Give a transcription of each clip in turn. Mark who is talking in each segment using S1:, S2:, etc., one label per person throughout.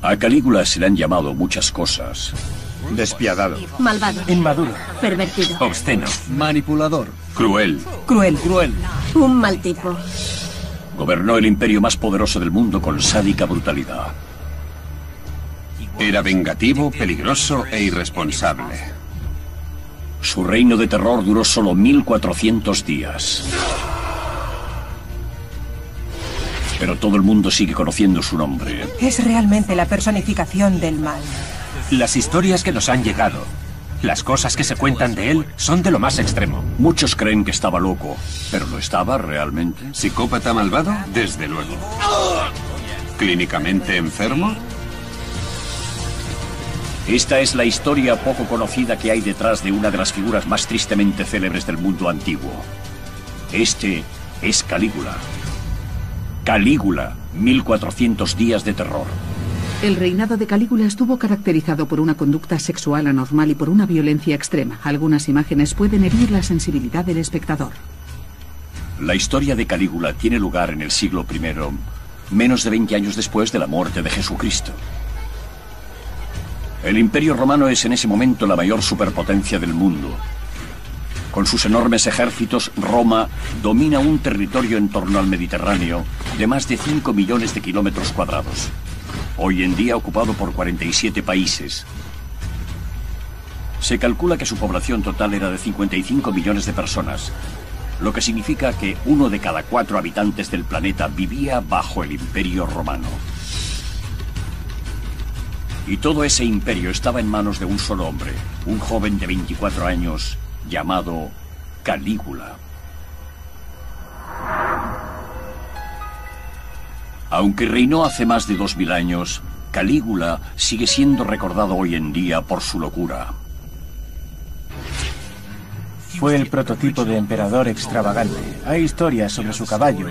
S1: A Calígula se le han llamado muchas cosas.
S2: Despiadado.
S3: Malvado.
S4: Inmaduro.
S3: Pervertido.
S1: Obsceno.
S5: Manipulador.
S1: Cruel.
S4: Cruel.
S3: Un mal tipo.
S1: Gobernó el imperio más poderoso del mundo con sádica brutalidad.
S6: Era vengativo, peligroso e irresponsable.
S1: Su reino de terror duró solo 1400 días. Pero todo el mundo sigue conociendo su nombre.
S4: Es realmente la personificación del mal.
S7: Las historias que nos han llegado, las cosas que se cuentan de él, son de lo más extremo.
S1: Muchos creen que estaba loco, pero ¿lo estaba realmente?
S6: ¿Psicópata malvado? Desde luego. ¿Clínicamente enfermo?
S1: Esta es la historia poco conocida que hay detrás de una de las figuras más tristemente célebres del mundo antiguo. Este es Calígula. Calígula, 1400 días de terror.
S8: El reinado de Calígula estuvo caracterizado por una conducta sexual anormal y por una violencia extrema. Algunas imágenes pueden herir la sensibilidad del espectador.
S1: La historia de Calígula tiene lugar en el siglo I, menos de 20 años después de la muerte de Jesucristo. El Imperio Romano es en ese momento la mayor superpotencia del mundo. Con sus enormes ejércitos, Roma domina un territorio en torno al Mediterráneo de más de 5 millones de kilómetros cuadrados. Hoy en día ocupado por 47 países. Se calcula que su población total era de 55 millones de personas, lo que significa que 1 de cada 4 habitantes del planeta vivía bajo el Imperio Romano. Y todo ese imperio estaba en manos de un solo hombre, un joven de 24 años llamado Calígula. Aunque reinó hace más de 2000 años, Calígula sigue siendo recordado hoy en día por su locura.
S4: Fue el prototipo de emperador extravagante. Hay historias sobre su caballo,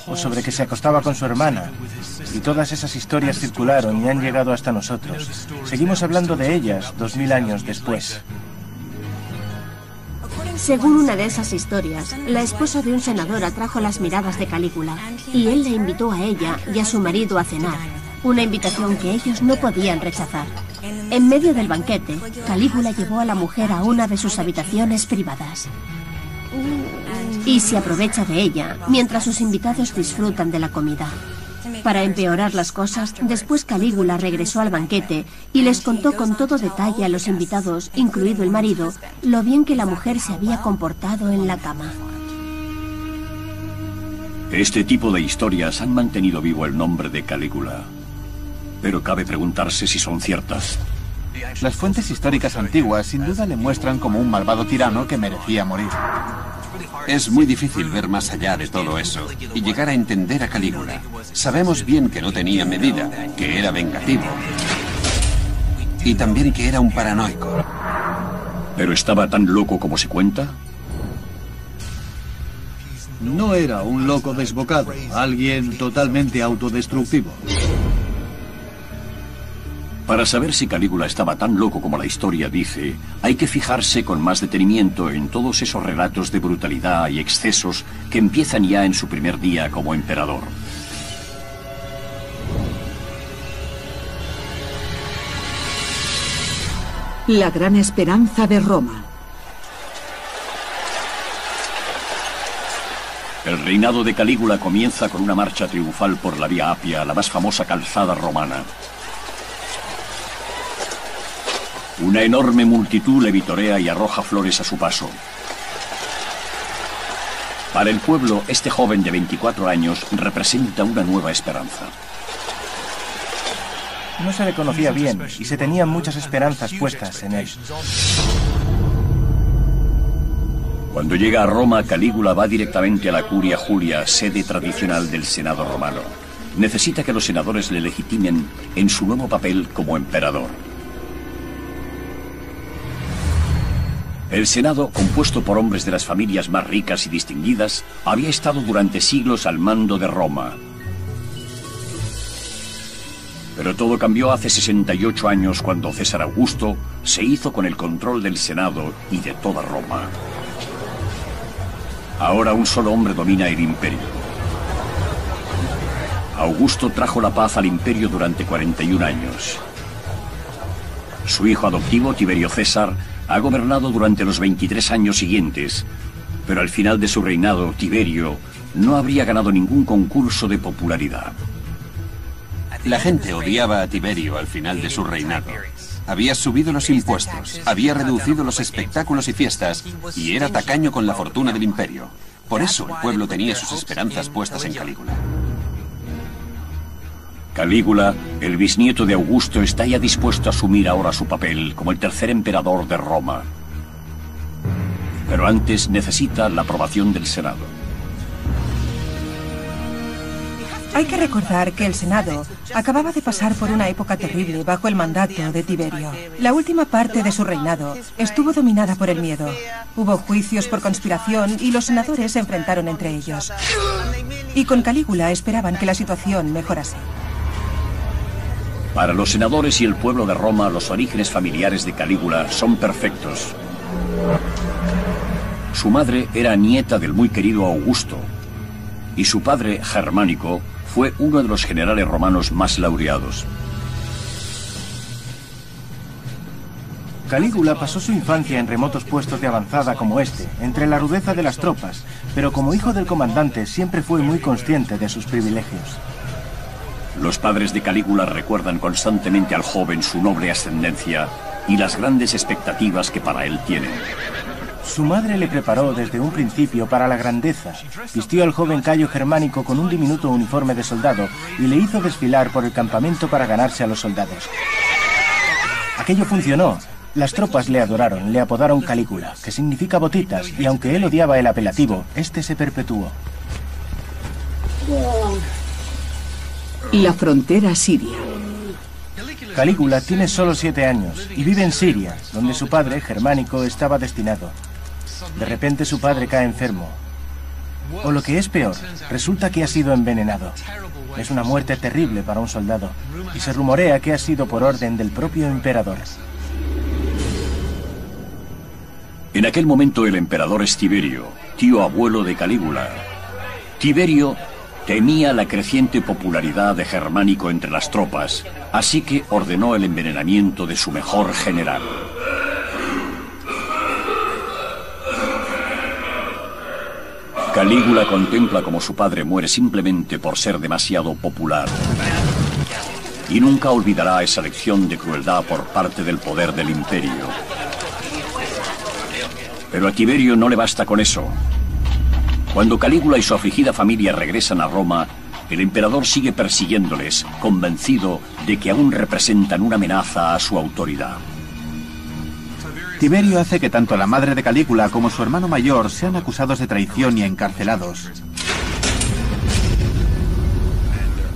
S4: o sobre que se acostaba con su hermana. Y todas esas historias circularon y han llegado hasta nosotros. Seguimos hablando de ellas 2000 años después.
S3: Según una de esas historias, la esposa de un senador atrajo las miradas de Calígula y él la invitó a ella y a su marido a cenar, una invitación que ellos no podían rechazar. En medio del banquete, Calígula llevó a la mujer a una de sus habitaciones privadas y se aprovecha de ella mientras sus invitados disfrutan de la comida. Para empeorar las cosas, después Calígula regresó al banquete y les contó con todo detalle a los invitados, incluido el marido, lo bien que la mujer se había comportado en la cama.
S1: Este tipo de historias han mantenido vivo el nombre de Calígula. Pero cabe preguntarse si son ciertas.
S5: Las fuentes históricas antiguas sin duda le muestran como un malvado tirano que merecía morir.
S6: Es muy difícil ver más allá de todo eso y llegar a entender a Calígula. Sabemos bien que no tenía medida, que era vengativo y también que era un paranoico.
S1: ¿Pero estaba tan loco como se cuenta?
S9: No era un loco desbocado, alguien totalmente autodestructivo.
S1: Para saber si Calígula estaba tan loco como la historia dice, hay que fijarse con más detenimiento en todos esos relatos de brutalidad y excesos que empiezan ya en su primer día como emperador.
S8: La gran esperanza de Roma.
S1: El reinado de Calígula comienza con una marcha triunfal por la Vía Apia, la más famosa calzada romana. Una enorme multitud le vitorea y arroja flores a su paso. Para el pueblo, este joven de 24 años representa una nueva esperanza.
S4: No se le conocía bien y se tenían muchas esperanzas puestas en él.
S1: Cuando llega a Roma, Calígula va directamente a la Curia Julia, sede tradicional del Senado romano. Necesita que los senadores le legitimen en su nuevo papel como emperador. El Senado, compuesto por hombres de las familias más ricas y distinguidas, había estado durante siglos al mando de Roma. Pero todo cambió hace 68 años cuando César Augusto se hizo con el control del Senado y de toda Roma. Ahora un solo hombre domina el imperio. Augusto trajo la paz al imperio durante 41 años. Su hijo adoptivo, Tiberio César, ha gobernado durante los 23 años siguientes, pero al final de su reinado, Tiberio no habría ganado ningún concurso de popularidad.
S6: La gente odiaba a Tiberio al final de su reinado. Había subido los impuestos, había reducido los espectáculos y fiestas, y era tacaño con la fortuna del imperio. Por eso el pueblo tenía sus esperanzas puestas en Calígula.
S1: Calígula, el bisnieto de Augusto, está ya dispuesto a asumir ahora su papel como el tercer emperador de Roma. Pero antes necesita la aprobación del Senado.
S2: Hay que recordar que el Senado acababa de pasar por una época terrible bajo el mandato de Tiberio. La última parte de su reinado estuvo dominada por el miedo. Hubo juicios por conspiración y los senadores se enfrentaron entre ellos. Y con Calígula esperaban que la situación mejorase.
S1: Para los senadores y el pueblo de Roma, los orígenes familiares de Calígula son perfectos. Su madre era nieta del muy querido Augusto, y su padre, Germánico, fue uno de los generales romanos más laureados.
S4: Calígula pasó su infancia en remotos puestos de avanzada como este, entre la rudeza de las tropas, pero como hijo del comandante siempre fue muy consciente de sus privilegios.
S1: Los padres de Calígula recuerdan constantemente al joven su noble ascendencia y las grandes expectativas que para él tienen.
S4: Su madre le preparó desde un principio para la grandeza. Vistió al joven Cayo Germánico con un diminuto uniforme de soldado y le hizo desfilar por el campamento para ganarse a los soldados. Aquello funcionó. Las tropas le adoraron, le apodaron Calígula, que significa botitas, y aunque él odiaba el apelativo, este se perpetuó.
S8: La frontera siria.
S4: Calígula tiene solo 7 años y vive en Siria, donde su padre, Germánico, estaba destinado. De repente su padre cae enfermo. O lo que es peor, resulta que ha sido envenenado. Es una muerte terrible para un soldado, y se rumorea que ha sido por orden del propio emperador.
S1: En aquel momento el emperador es Tiberio, tío abuelo de Calígula. Tiberio temía la creciente popularidad de Germánico entre las tropas, así que ordenó el envenenamiento de su mejor general. Calígula contempla cómo su padre muere simplemente por ser demasiado popular. Y nunca olvidará esa lección de crueldad por parte del poder del imperio. Pero a Tiberio no le basta con eso. Cuando Calígula y su afligida familia regresan a Roma, el emperador sigue persiguiéndoles, convencido de que aún representan una amenaza a su autoridad.
S5: Tiberio hace que tanto la madre de Calígula como su hermano mayor sean acusados de traición y encarcelados.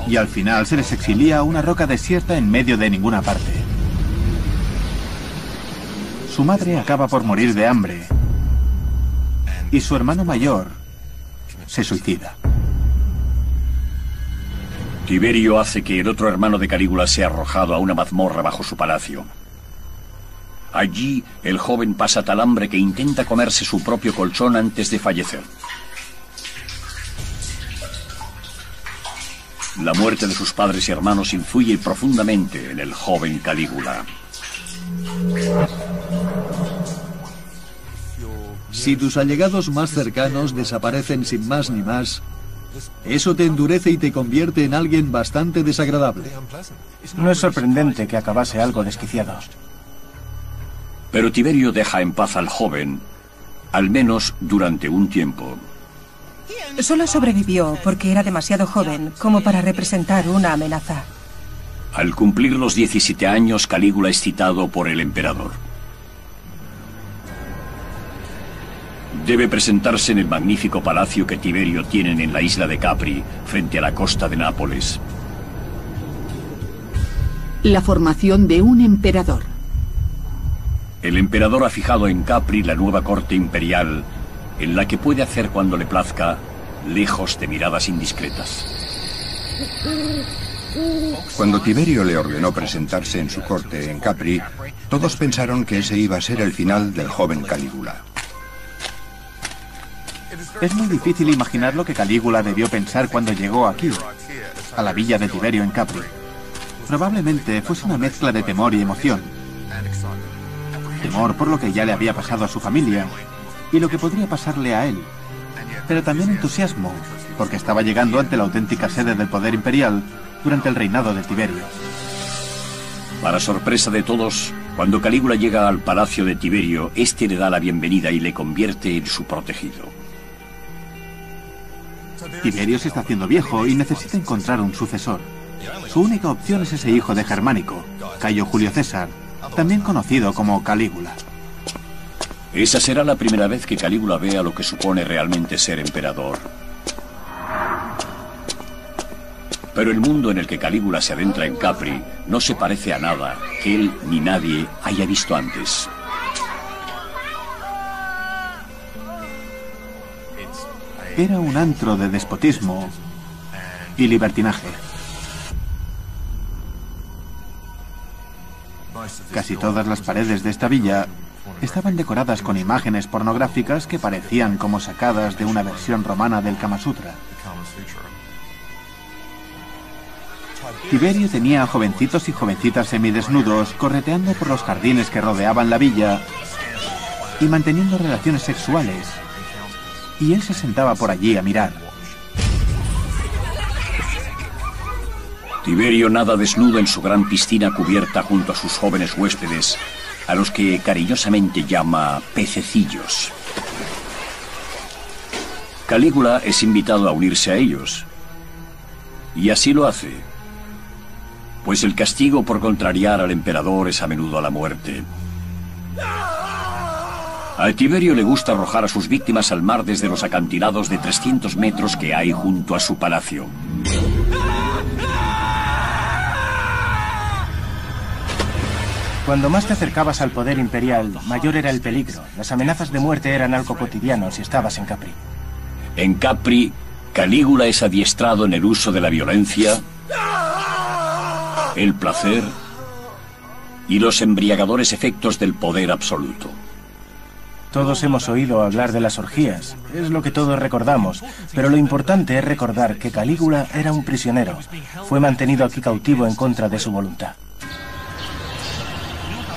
S5: Y al final se les exilia a una roca desierta en medio de ninguna parte. Su madre acaba por morir de hambre. Y su hermano mayor se suicida.
S1: Tiberio hace que el otro hermano de Calígula sea arrojado a una mazmorra bajo su palacio. Allí, el joven pasa tal hambre que intenta comerse su propio colchón antes de fallecer. La muerte de sus padres y hermanos influye profundamente en el joven Calígula.
S9: Si tus allegados más cercanos desaparecen sin más ni más, eso te endurece y te convierte en alguien bastante desagradable.
S4: No es sorprendente que acabase algo desquiciado.
S1: Pero Tiberio deja en paz al joven, al menos durante un tiempo.
S2: Solo sobrevivió porque era demasiado joven como para representar una amenaza.
S1: Al cumplir los 17 años, Calígula es citado por el emperador. Debe presentarse en el magnífico palacio que Tiberio tiene en la isla de Capri, frente a la costa de Nápoles.
S8: La formación de un emperador.
S1: El emperador ha fijado en Capri la nueva corte imperial, en la que puede hacer cuando le plazca, lejos de miradas indiscretas.
S10: Cuando Tiberio le ordenó presentarse en su corte en Capri, todos pensaron que ese iba a ser el final del joven Calígula.
S5: Es muy difícil imaginar lo que Calígula debió pensar cuando llegó aquí, a la villa de Tiberio en Capri. Probablemente fuese una mezcla de temor y emoción. Temor por lo que ya le había pasado a su familia y lo que podría pasarle a él. Pero también entusiasmo, porque estaba llegando ante la auténtica sede del poder imperial durante el reinado de Tiberio.
S1: Para sorpresa de todos, cuando Calígula llega al palacio de Tiberio, este le da la bienvenida y le convierte en su protegido.
S5: Tiberio se está haciendo viejo y necesita encontrar un sucesor. Su única opción es ese hijo de Germánico, Cayo Julio César, también conocido como Calígula.
S1: Esa será la primera vez que Calígula vea lo que supone realmente ser emperador. Pero el mundo en el que Calígula se adentra en Capri no se parece a nada que él ni nadie haya visto antes.
S5: Era un antro de despotismo y libertinaje. Casi todas las paredes de esta villa estaban decoradas con imágenes pornográficas que parecían como sacadas de una versión romana del Kama Sutra. Tiberio tenía a jovencitos y jovencitas semidesnudos correteando por los jardines que rodeaban la villa y manteniendo relaciones sexuales. Y él se sentaba por allí a mirar.
S1: Tiberio nada desnudo en su gran piscina cubierta junto a sus jóvenes huéspedes, a los que cariñosamente llama pececillos. Calígula es invitado a unirse a ellos. Y así lo hace, pues el castigo por contrariar al emperador es a menudo la muerte. A Tiberio le gusta arrojar a sus víctimas al mar desde los acantilados de 300 metros que hay junto a su palacio.
S4: Cuando más te acercabas al poder imperial, mayor era el peligro. Las amenazas de muerte eran algo cotidiano si estabas en Capri.
S1: En Capri, Calígula es adiestrado en el uso de la violencia, el placer y los embriagadores efectos del poder absoluto.
S4: Todos hemos oído hablar de las orgías, es lo que todos recordamos, pero lo importante es recordar que Calígula era un prisionero. Fue mantenido aquí cautivo en contra de su voluntad.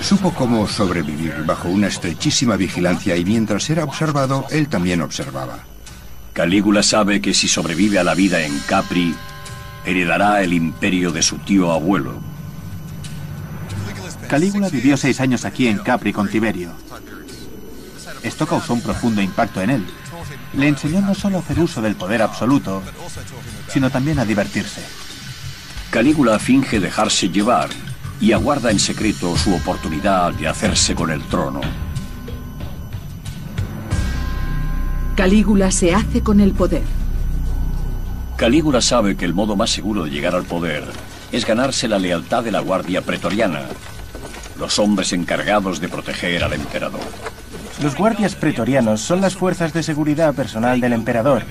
S10: Supo cómo sobrevivir bajo una estrechísima vigilancia y mientras era observado, él también observaba.
S1: Calígula sabe que si sobrevive a la vida en Capri, heredará el imperio de su tío abuelo.
S5: Calígula vivió 6 años aquí en Capri con Tiberio. Esto causó un profundo impacto en él. Le enseñó no solo a hacer uso del poder absoluto, sino también a divertirse.
S1: Calígula finge dejarse llevar y aguarda en secreto su oportunidad de hacerse con el trono.
S8: Calígula se hace con el poder.
S1: Calígula sabe que el modo más seguro de llegar al poder es ganarse la lealtad de la Guardia Pretoriana, los hombres encargados de proteger al emperador.
S4: Los guardias pretorianos son las fuerzas de seguridad personal del emperador.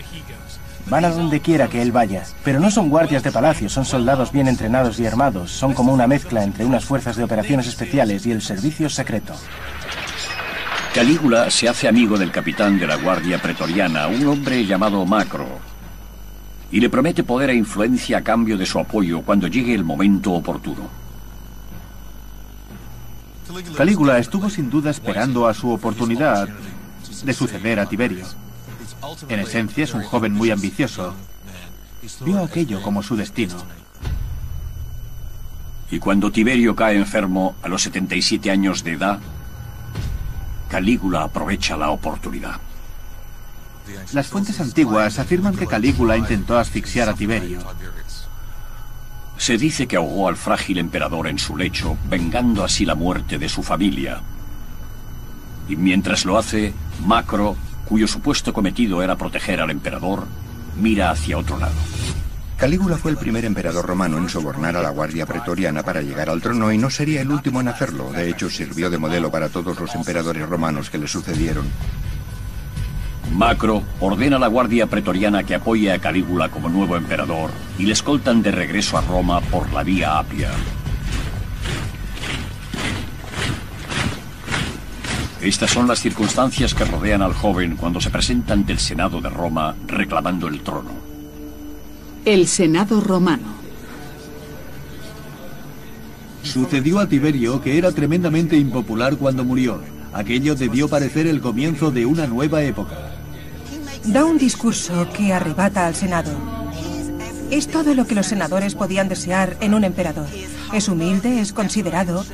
S4: Van a donde quiera que él vaya, pero no son guardias de palacio, son soldados bien entrenados y armados. Son como una mezcla entre unas fuerzas de operaciones especiales y el servicio secreto.
S1: Calígula se hace amigo del capitán de la Guardia Pretoriana, un hombre llamado Macro, y le promete poder e influencia a cambio de su apoyo cuando llegue el momento oportuno.
S5: Calígula estuvo sin duda esperando a su oportunidad de suceder a Tiberio. En esencia es un joven muy ambicioso. Vio aquello como su destino.
S1: Y cuando Tiberio cae enfermo a los 77 años de edad, Calígula aprovecha la oportunidad.
S5: Las fuentes antiguas afirman que Calígula intentó asfixiar a Tiberio.
S1: Se dice que ahogó al frágil emperador en su lecho, vengando así la muerte de su familia. Y mientras lo hace, Macro, cuyo supuesto cometido era proteger al emperador, mira hacia otro lado.
S10: Calígula fue el primer emperador romano en sobornar a la Guardia Pretoriana para llegar al trono y no sería el último en hacerlo. De hecho, sirvió de modelo para todos los emperadores romanos que le sucedieron.
S1: Macro ordena a la Guardia Pretoriana que apoye a Calígula como nuevo emperador y le escoltan de regreso a Roma por la vía Apia. Estas son las circunstancias que rodean al joven cuando se presenta ante el Senado de Roma reclamando el trono.
S8: El Senado romano.
S9: Sucedió a Tiberio que era tremendamente impopular cuando murió. Aquello debió parecer el comienzo de una nueva época.
S2: Da un discurso que arrebata al Senado. Es todo lo que los senadores podían desear en un emperador. Es humilde, es considerado.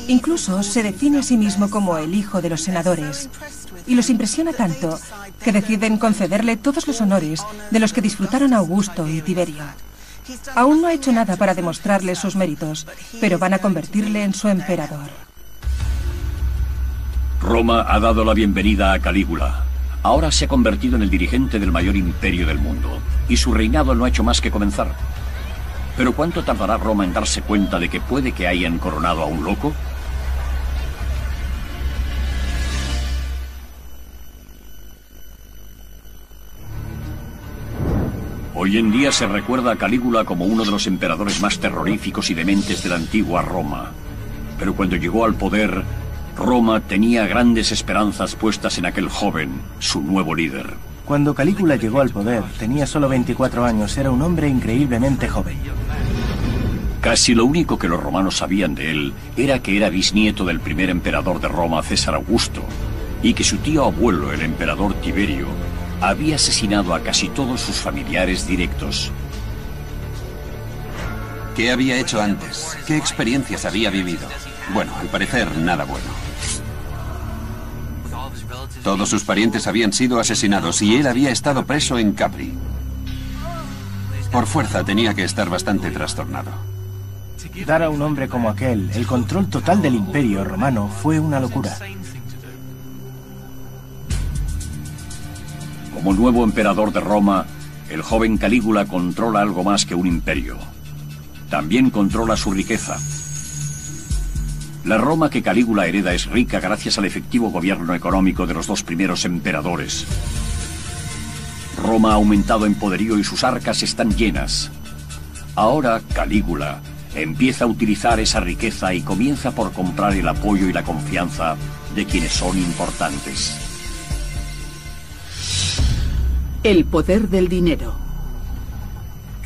S2: Incluso se define a sí mismo como el hijo de los senadores. Y los impresiona tanto que deciden concederle todos los honores de los que disfrutaron Augusto y Tiberio. Aún no ha hecho nada para demostrarle sus méritos, pero van a convertirle en su emperador.
S1: Roma ha dado la bienvenida a Calígula. Ahora se ha convertido en el dirigente del mayor imperio del mundo, y su reinado no ha hecho más que comenzar. ¿Pero cuánto tardará Roma en darse cuenta de que puede que hayan coronado a un loco? Hoy en día se recuerda a Calígula como uno de los emperadores más terroríficos y dementes de la antigua Roma. Pero cuando llegó al poder, Roma tenía grandes esperanzas puestas en aquel joven, su nuevo líder.
S4: Cuando Calígula llegó al poder, tenía solo 24 años, era un hombre increíblemente joven.
S1: Casi lo único que los romanos sabían de él era que era bisnieto del primer emperador de Roma, César Augusto, y que su tío abuelo, el emperador Tiberio, había asesinado a casi todos sus familiares directos.
S6: ¿Qué había hecho antes? ¿Qué experiencias había vivido? Bueno, al parecer, nada bueno. Todos sus parientes habían sido asesinados y él había estado preso en Capri. Por fuerza tenía que estar bastante trastornado.
S4: Dar a un hombre como aquel el control total del imperio romano fue una locura.
S1: Como nuevo emperador de Roma, el joven Calígula controla algo más que un imperio. También controla su riqueza. La Roma que Calígula hereda es rica gracias al efectivo gobierno económico de los dos primeros emperadores. Roma ha aumentado en poderío y sus arcas están llenas. Ahora Calígula empieza a utilizar esa riqueza y comienza por comprar el apoyo y la confianza de quienes son importantes.
S8: El poder del dinero.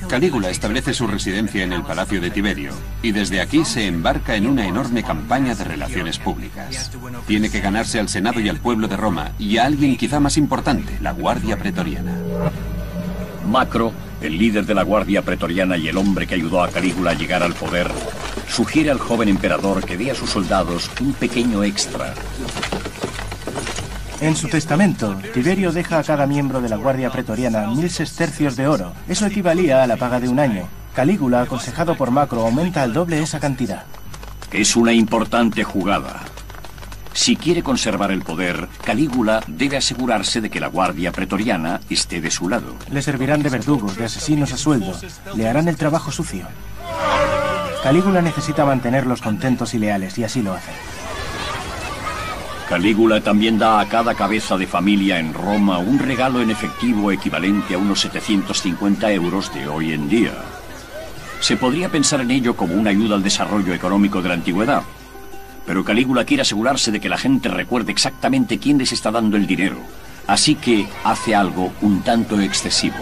S6: Calígula establece su residencia en el Palacio de Tiberio y desde aquí se embarca en una enorme campaña de relaciones públicas. Tiene que ganarse al Senado y al pueblo de Roma y a alguien quizá más importante, la Guardia Pretoriana.
S1: Macro, el líder de la Guardia Pretoriana y el hombre que ayudó a Calígula a llegar al poder, sugiere al joven emperador que dé a sus soldados un pequeño extra.
S4: En su testamento, Tiberio deja a cada miembro de la Guardia Pretoriana 1000 sestercios de oro. Eso equivalía a la paga de un año. Calígula, aconsejado por Macro, aumenta al doble esa cantidad.
S1: Es una importante jugada. Si quiere conservar el poder, Calígula debe asegurarse de que la Guardia Pretoriana esté de su lado.
S4: Le servirán de verdugos, de asesinos a sueldo. Le harán el trabajo sucio. Calígula necesita mantenerlos contentos y leales, y así lo hace.
S1: Calígula también da a cada cabeza de familia en Roma un regalo en efectivo equivalente a unos 750 euros de hoy en día. Se podría pensar en ello como una ayuda al desarrollo económico de la antigüedad, pero Calígula quiere asegurarse de que la gente recuerde exactamente quién les está dando el dinero, así que hace algo un tanto excesivo.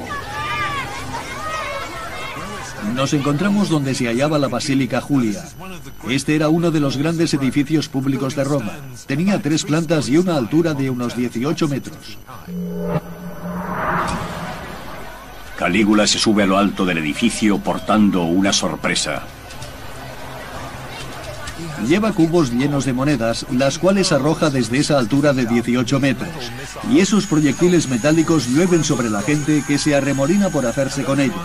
S9: Nos encontramos donde se hallaba la Basílica Julia. Este era uno de los grandes edificios públicos de Roma. Tenía 3 plantas y una altura de unos 18 metros.
S1: Calígula se sube a lo alto del edificio portando una sorpresa.
S9: Lleva cubos llenos de monedas, las cuales arroja desde esa altura de 18 metros. Y esos proyectiles metálicos llueven sobre la gente que se arremolina por hacerse con ellos.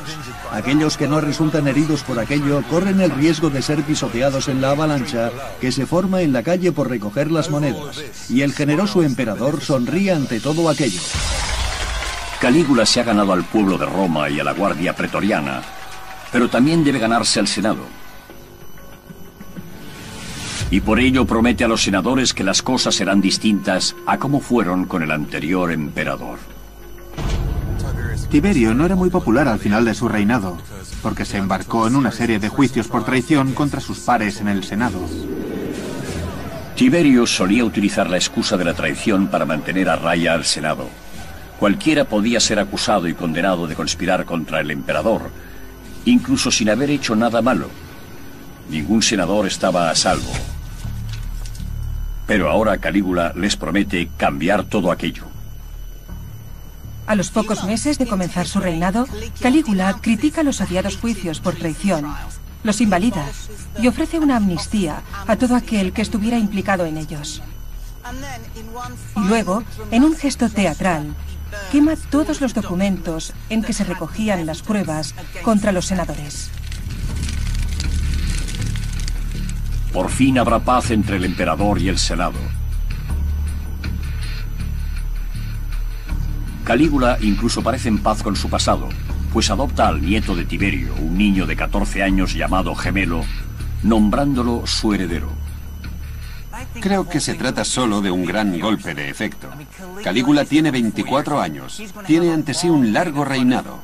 S9: Aquellos que no resultan heridos por aquello corren el riesgo de ser pisoteados en la avalancha que se forma en la calle por recoger las monedas. Y el generoso emperador sonríe ante todo aquello.
S1: Calígula se ha ganado al pueblo de Roma y a la Guardia Pretoriana, pero también debe ganarse al Senado. Y por ello promete a los senadores que las cosas serán distintas a como fueron con el anterior emperador.
S5: Tiberio no era muy popular al final de su reinado, porque se embarcó en una serie de juicios por traición contra sus pares en el Senado.
S1: Tiberio solía utilizar la excusa de la traición para mantener a raya al Senado. Cualquiera podía ser acusado y condenado de conspirar contra el emperador, incluso sin haber hecho nada malo. Ningún senador estaba a salvo. Pero ahora Calígula les promete cambiar todo aquello.
S2: A los pocos meses de comenzar su reinado, Calígula critica los odiados juicios por traición, los invalida y ofrece una amnistía a todo aquel que estuviera implicado en ellos. Y luego, en un gesto teatral, quema todos los documentos en que se recogían las pruebas contra los senadores.
S1: Por fin habrá paz entre el emperador y el Senado. Calígula incluso parece en paz con su pasado, pues adopta al nieto de Tiberio, un niño de 14 años llamado Gemelo, nombrándolo su heredero.
S6: Creo que se trata solo de un gran golpe de efecto. Calígula tiene 24 años. Tiene ante sí un largo reinado.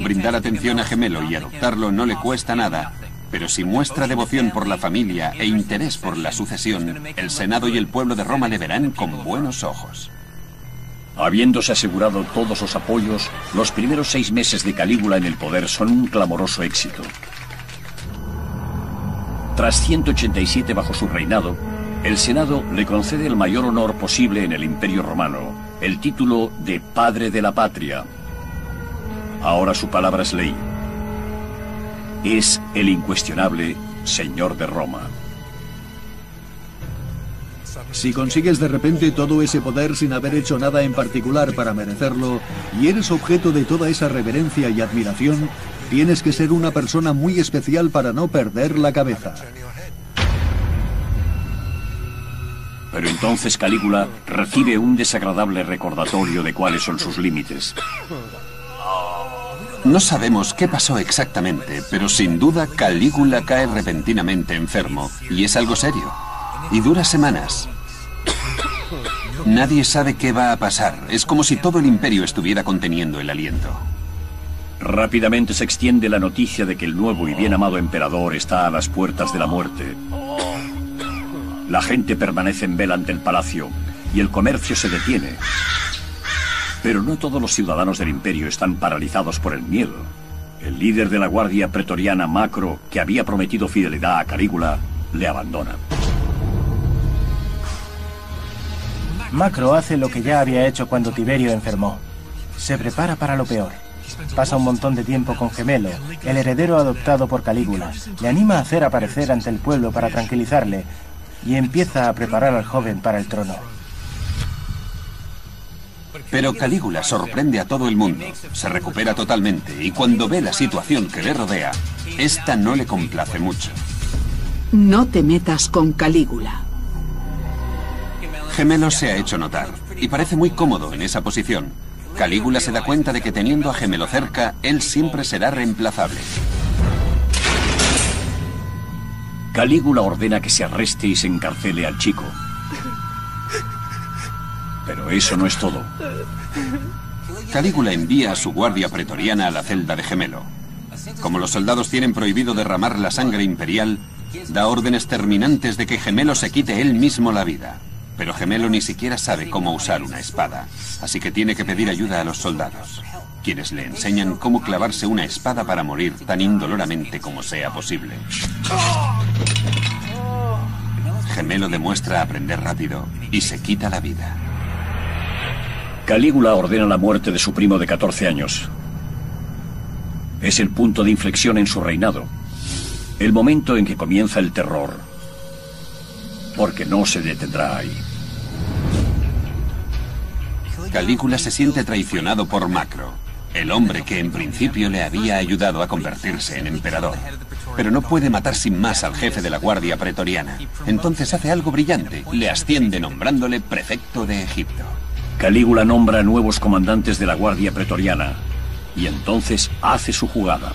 S6: Brindar atención a Gemelo y adoptarlo no le cuesta nada, pero si muestra devoción por la familia e interés por la sucesión, el Senado y el pueblo de Roma le verán con buenos ojos.
S1: Habiéndose asegurado todos los apoyos, los primeros 6 meses de Calígula en el poder son un clamoroso éxito. Tras 187 bajo su reinado, el Senado le concede el mayor honor posible en el Imperio Romano, el título de Padre de la Patria. Ahora su palabra es ley. Es el incuestionable Señor de Roma.
S9: Si consigues de repente todo ese poder sin haber hecho nada en particular para merecerlo, y eres objeto de toda esa reverencia y admiración, tienes que ser una persona muy especial para no perder la cabeza.
S1: Pero entonces Calígula recibe un desagradable recordatorio de cuáles son sus límites.
S6: No sabemos qué pasó exactamente, pero sin duda Calígula cae repentinamente enfermo, y es algo serio. Y dura semanas. Nadie sabe qué va a pasar. Es como si todo el imperio estuviera conteniendo el aliento.
S1: Rápidamente se extiende la noticia de que el nuevo y bien amado emperador está a las puertas de la muerte. La gente permanece en vela ante el palacio y el comercio se detiene. Pero no todos los ciudadanos del imperio están paralizados por el miedo. El líder de la guardia pretoriana, Macro, que había prometido fidelidad a Calígula, le abandona.
S4: Macro hace lo que ya había hecho cuando Tiberio enfermó. Se prepara para lo peor. Pasa un montón de tiempo con Gemelo, el heredero adoptado por Calígula. Le anima a hacer aparecer ante el pueblo para tranquilizarle y empieza a preparar al joven para el trono.
S6: Pero Calígula sorprende a todo el mundo, se recupera totalmente y cuando ve la situación que le rodea, esta no le complace mucho.
S8: No te metas con Calígula.
S6: Gemelo se ha hecho notar y parece muy cómodo en esa posición. Calígula se da cuenta de que teniendo a Gemelo cerca, él siempre será reemplazable.
S1: Calígula ordena que se arreste y se encarcele al chico. Pero eso no es todo.
S6: Calígula envía a su guardia pretoriana a la celda de Gemelo. Como los soldados tienen prohibido derramar la sangre imperial, da órdenes terminantes de que Gemelo se quite él mismo la vida. Pero Gemelo ni siquiera sabe cómo usar una espada, así que tiene que pedir ayuda a los soldados, quienes le enseñan cómo clavarse una espada para morir tan indoloramente como sea posible. Gemelo demuestra aprender rápido y se quita la vida.
S1: Calígula ordena la muerte de su primo de 14 años. Es el punto de inflexión en su reinado, el momento en que comienza el terror, porque no se detendrá ahí.
S6: Calígula se siente traicionado por Macro, el hombre que en principio le había ayudado a convertirse en emperador. Pero no puede matar sin más al jefe de la guardia pretoriana. Entonces hace algo brillante, le asciende nombrándole prefecto de Egipto.
S1: Calígula nombra nuevos comandantes de la guardia pretoriana y entonces hace su jugada.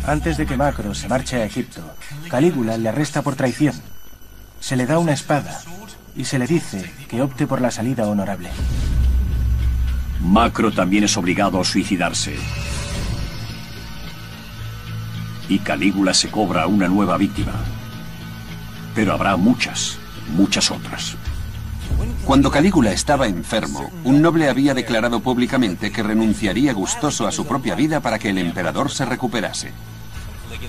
S4: Antes de que Macro se marche a Egipto, Calígula le arresta por traición. Se le da una espada y se le dice que opte por la salida honorable.
S1: Macro también es obligado a suicidarse. Y Calígula se cobra una nueva víctima. Pero habrá muchas. muchas otras.
S6: Cuando Calígula estaba enfermo, un noble había declarado públicamente que renunciaría gustoso a su propia vida para que el emperador se recuperase.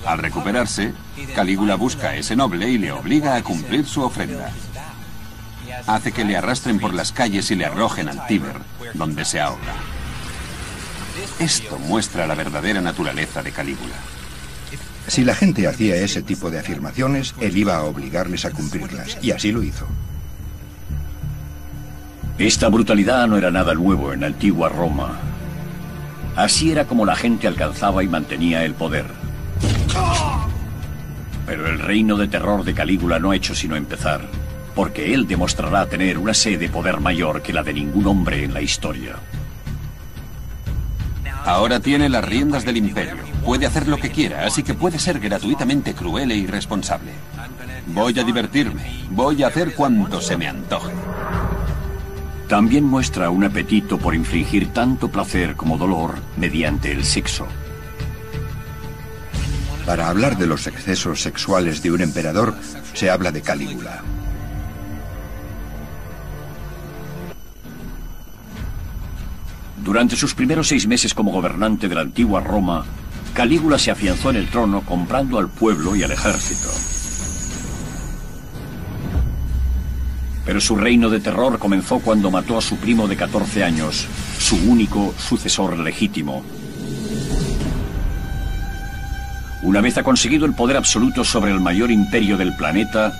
S6: Al recuperarse, Calígula busca a ese noble y le obliga a cumplir su ofrenda. Hace que le arrastren por las calles y le arrojen al Tíber, donde se ahoga. Esto muestra la verdadera naturaleza de Calígula.
S10: Si la gente hacía ese tipo de afirmaciones, él iba a obligarles a cumplirlas, y así lo hizo.
S1: Esta brutalidad no era nada nuevo en la antigua Roma. Así era como la gente alcanzaba y mantenía el poder. Pero el reino de terror de Calígula no ha hecho sino empezar, porque él demostrará tener una sed de poder mayor que la de ningún hombre en la historia.
S6: Ahora tiene las riendas del imperio. Puede hacer lo que quiera, así que puede ser gratuitamente cruel e irresponsable. Voy a divertirme. Voy a hacer cuanto se me antoje.
S1: También muestra un apetito por infligir tanto placer como dolor mediante el sexo.
S10: Para hablar de los excesos sexuales de un emperador, se habla de Calígula.
S1: Durante sus primeros 6 meses como gobernante de la antigua Roma, Calígula se afianzó en el trono comprando al pueblo y al ejército. Pero su reino de terror comenzó cuando mató a su primo de 14 años, su único sucesor legítimo. Una vez ha conseguido el poder absoluto sobre el mayor imperio del planeta,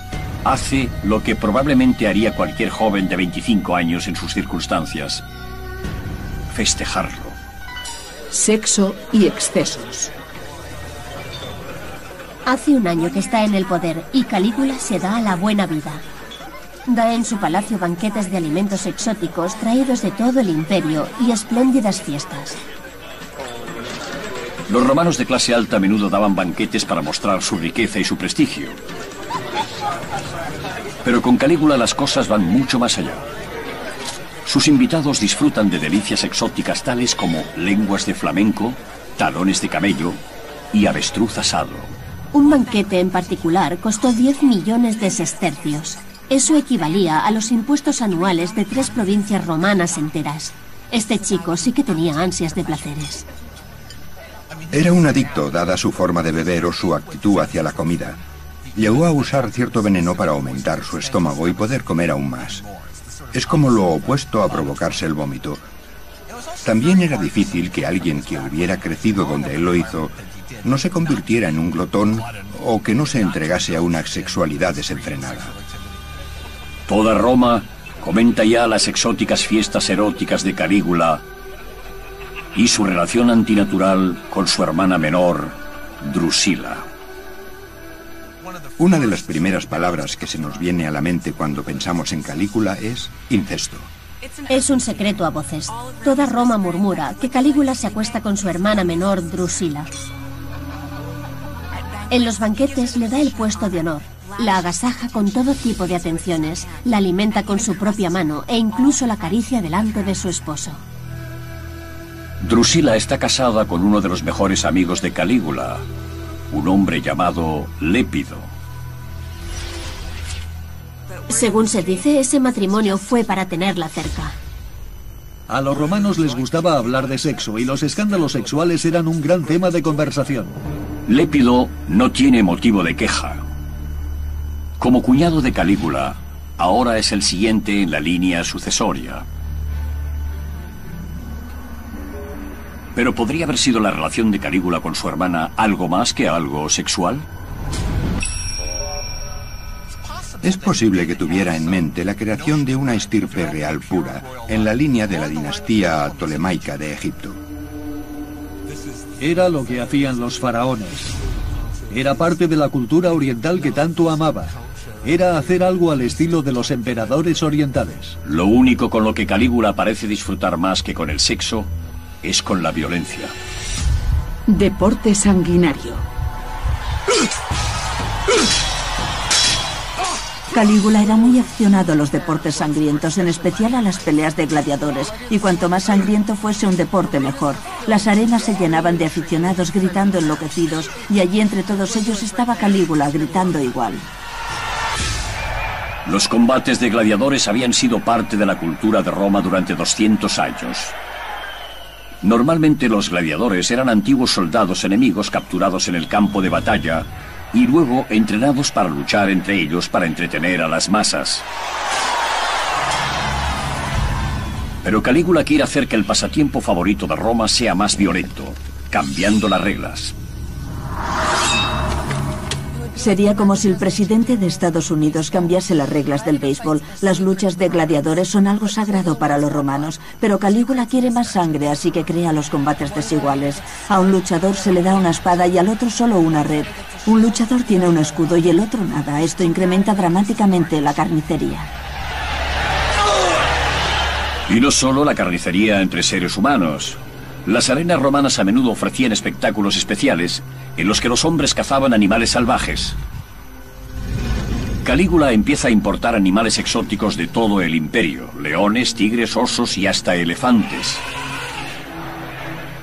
S1: hace lo que probablemente haría cualquier joven de 25 años en sus circunstancias: festejarlo.
S8: Sexo y excesos.
S3: Hace un año que está en el poder y Calígula se da a la buena vida. Da en su palacio banquetes de alimentos exóticos traídos de todo el imperio y espléndidas fiestas.
S1: Los romanos de clase alta a menudo daban banquetes para mostrar su riqueza y su prestigio. Pero con Calígula las cosas van mucho más allá. Sus invitados disfrutan de delicias exóticas tales como lenguas de flamenco, talones de camello y avestruz asado.
S3: Un banquete en particular costó 10 millones de sestercios. Eso equivalía a los impuestos anuales de 3 provincias romanas enteras. Este chico sí que tenía ansias de placeres.
S10: Era un adicto, dada su forma de beber o su actitud hacia la comida. Llegó a usar cierto veneno para aumentar su estómago y poder comer aún más. Es como lo opuesto a provocarse el vómito. También era difícil que alguien que hubiera crecido donde él lo hizo no se convirtiera en un glotón o que no se entregase a una sexualidad desenfrenada.
S1: Toda Roma comenta ya las exóticas fiestas eróticas de Calígula y su relación antinatural con su hermana menor, Drusila.
S10: Una de las primeras palabras que se nos viene a la mente cuando pensamos en Calígula es incesto.
S3: Es un secreto a voces. Toda Roma murmura que Calígula se acuesta con su hermana menor, Drusila. En los banquetes le da el puesto de honor. La agasaja con todo tipo de atenciones, la alimenta con su propia mano e incluso la acaricia delante de su esposo.
S1: Drusila está casada con uno de los mejores amigos de Calígula, un hombre llamado Lépido.
S3: Según se dice, ese matrimonio fue para tenerla cerca.
S9: A los romanos les gustaba hablar de sexo y los escándalos sexuales eran un gran tema de conversación.
S1: Lépido no tiene motivo de queja. Como cuñado de Calígula, ahora es el siguiente en la línea sucesoria. ¿Pero podría haber sido la relación de Calígula con su hermana algo más que algo sexual?
S10: Es posible que tuviera en mente la creación de una estirpe real pura, en la línea de la dinastía tolemaica de Egipto.
S9: Era lo que hacían los faraones. Era parte de la cultura oriental que tanto amaba. Era hacer algo al estilo de los emperadores orientales.
S1: Lo único con lo que Calígula parece disfrutar más que con el sexo es con la violencia.
S8: Deporte sanguinario.
S11: Calígula era muy aficionado a los deportes sangrientos, en especial a las peleas de gladiadores, y cuanto más sangriento fuese un deporte mejor. Las arenas se llenaban de aficionados gritando enloquecidos, y allí entre todos ellos estaba Calígula gritando igual.
S1: Los combates de gladiadores habían sido parte de la cultura de Roma durante 200 años. Normalmente los gladiadores eran antiguos soldados enemigos capturados en el campo de batalla y luego entrenados para luchar entre ellos para entretener a las masas. Pero Calígula quiere hacer que el pasatiempo favorito de Roma sea más violento, cambiando las reglas.
S11: Sería como si el presidente de Estados Unidos cambiase las reglas del béisbol. Las luchas de gladiadores son algo sagrado para los romanos, pero Calígula quiere más sangre, así que crea los combates desiguales. A un luchador se le da una espada y al otro solo una red. Un luchador tiene un escudo y el otro nada. Esto incrementa dramáticamente la carnicería.
S1: Y no solo la carnicería entre seres humanos. Las arenas romanas a menudo ofrecían espectáculos especiales en los que los hombres cazaban animales salvajes. Calígula empieza a importar animales exóticos de todo el imperio, leones, tigres, osos y hasta elefantes.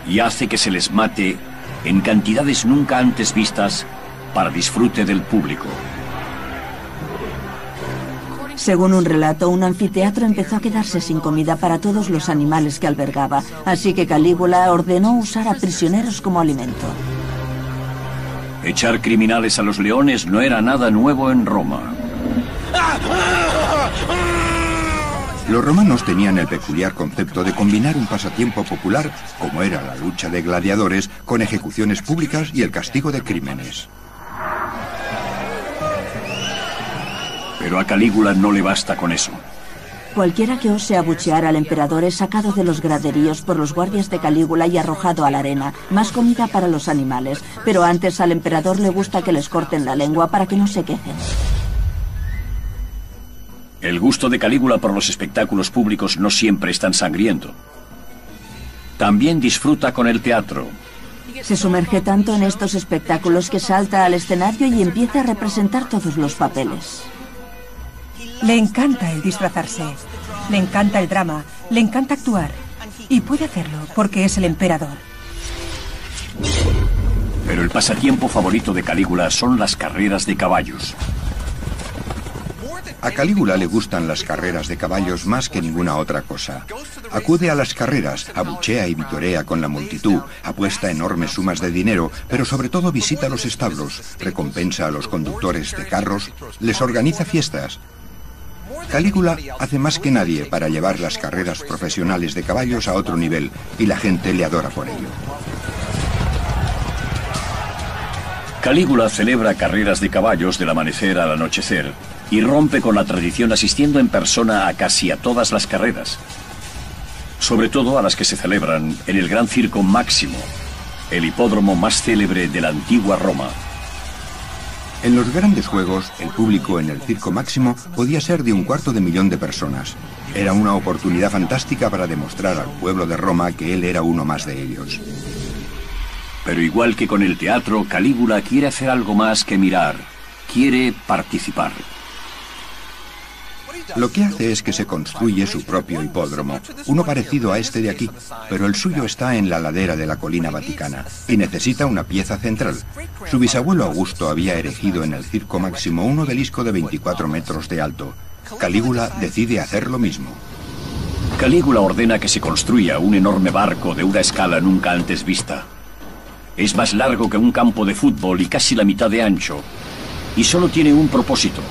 S1: Y hace que se les mate en cantidades nunca antes vistas para disfrute del público.
S11: Según un relato, un anfiteatro empezó a quedarse sin comida para todos los animales que albergaba, así que Calígula ordenó usar a prisioneros como alimento.
S1: Echar criminales a los leones no era nada nuevo en Roma.
S10: Los romanos tenían el peculiar concepto de combinar un pasatiempo popular, como era la lucha de gladiadores, con ejecuciones públicas y el castigo de crímenes.
S1: Pero a Calígula no le basta con eso.
S11: Cualquiera que ose abuchear al emperador es sacado de los graderíos por los guardias de Calígula y arrojado a la arena. Más comida para los animales, pero antes al emperador le gusta que les corten la lengua para que no se quejen.
S1: El gusto de Calígula por los espectáculos públicos no siempre es tan sangriento. También disfruta con el teatro.
S11: Se sumerge tanto en estos espectáculos que salta al escenario y empieza a representar todos los papeles.
S2: Le encanta el disfrazarse, le encanta el drama, le encanta actuar. Y puede hacerlo porque es el emperador.
S1: Pero el pasatiempo favorito de Calígula son las carreras de caballos.
S10: A Calígula le gustan las carreras de caballos más que ninguna otra cosa. Acude a las carreras, abuchea y vitorea con la multitud, apuesta enormes sumas de dinero, pero sobre todo visita los establos, recompensa a los conductores de carros, les organiza fiestas. Calígula hace más que nadie para llevar las carreras profesionales de caballos a otro nivel, y la gente le adora por ello.
S1: Calígula celebra carreras de caballos del amanecer al anochecer y rompe con la tradición asistiendo en persona a casi a todas las carreras, sobre todo a las que se celebran en el Gran Circo Máximo, el hipódromo más célebre de la antigua Roma.
S10: En los grandes juegos, el público en el Circo Máximo podía ser de 250.000 de personas. Era una oportunidad fantástica para demostrar al pueblo de Roma que él era uno más de ellos.
S1: Pero igual que con el teatro, Calígula quiere hacer algo más que mirar. Quiere participar.
S10: Lo que hace es que se construye su propio hipódromo, uno parecido a este de aquí, pero el suyo está en la ladera de la colina vaticana y necesita una pieza central. Su bisabuelo Augusto había erigido en el Circo Máximo un obelisco de 24 metros de alto. Calígula decide hacer lo mismo.
S1: Calígula ordena que se construya un enorme barco de una escala nunca antes vista. Es más largo que un campo de fútbol y casi la mitad de ancho, y solo tiene un propósito: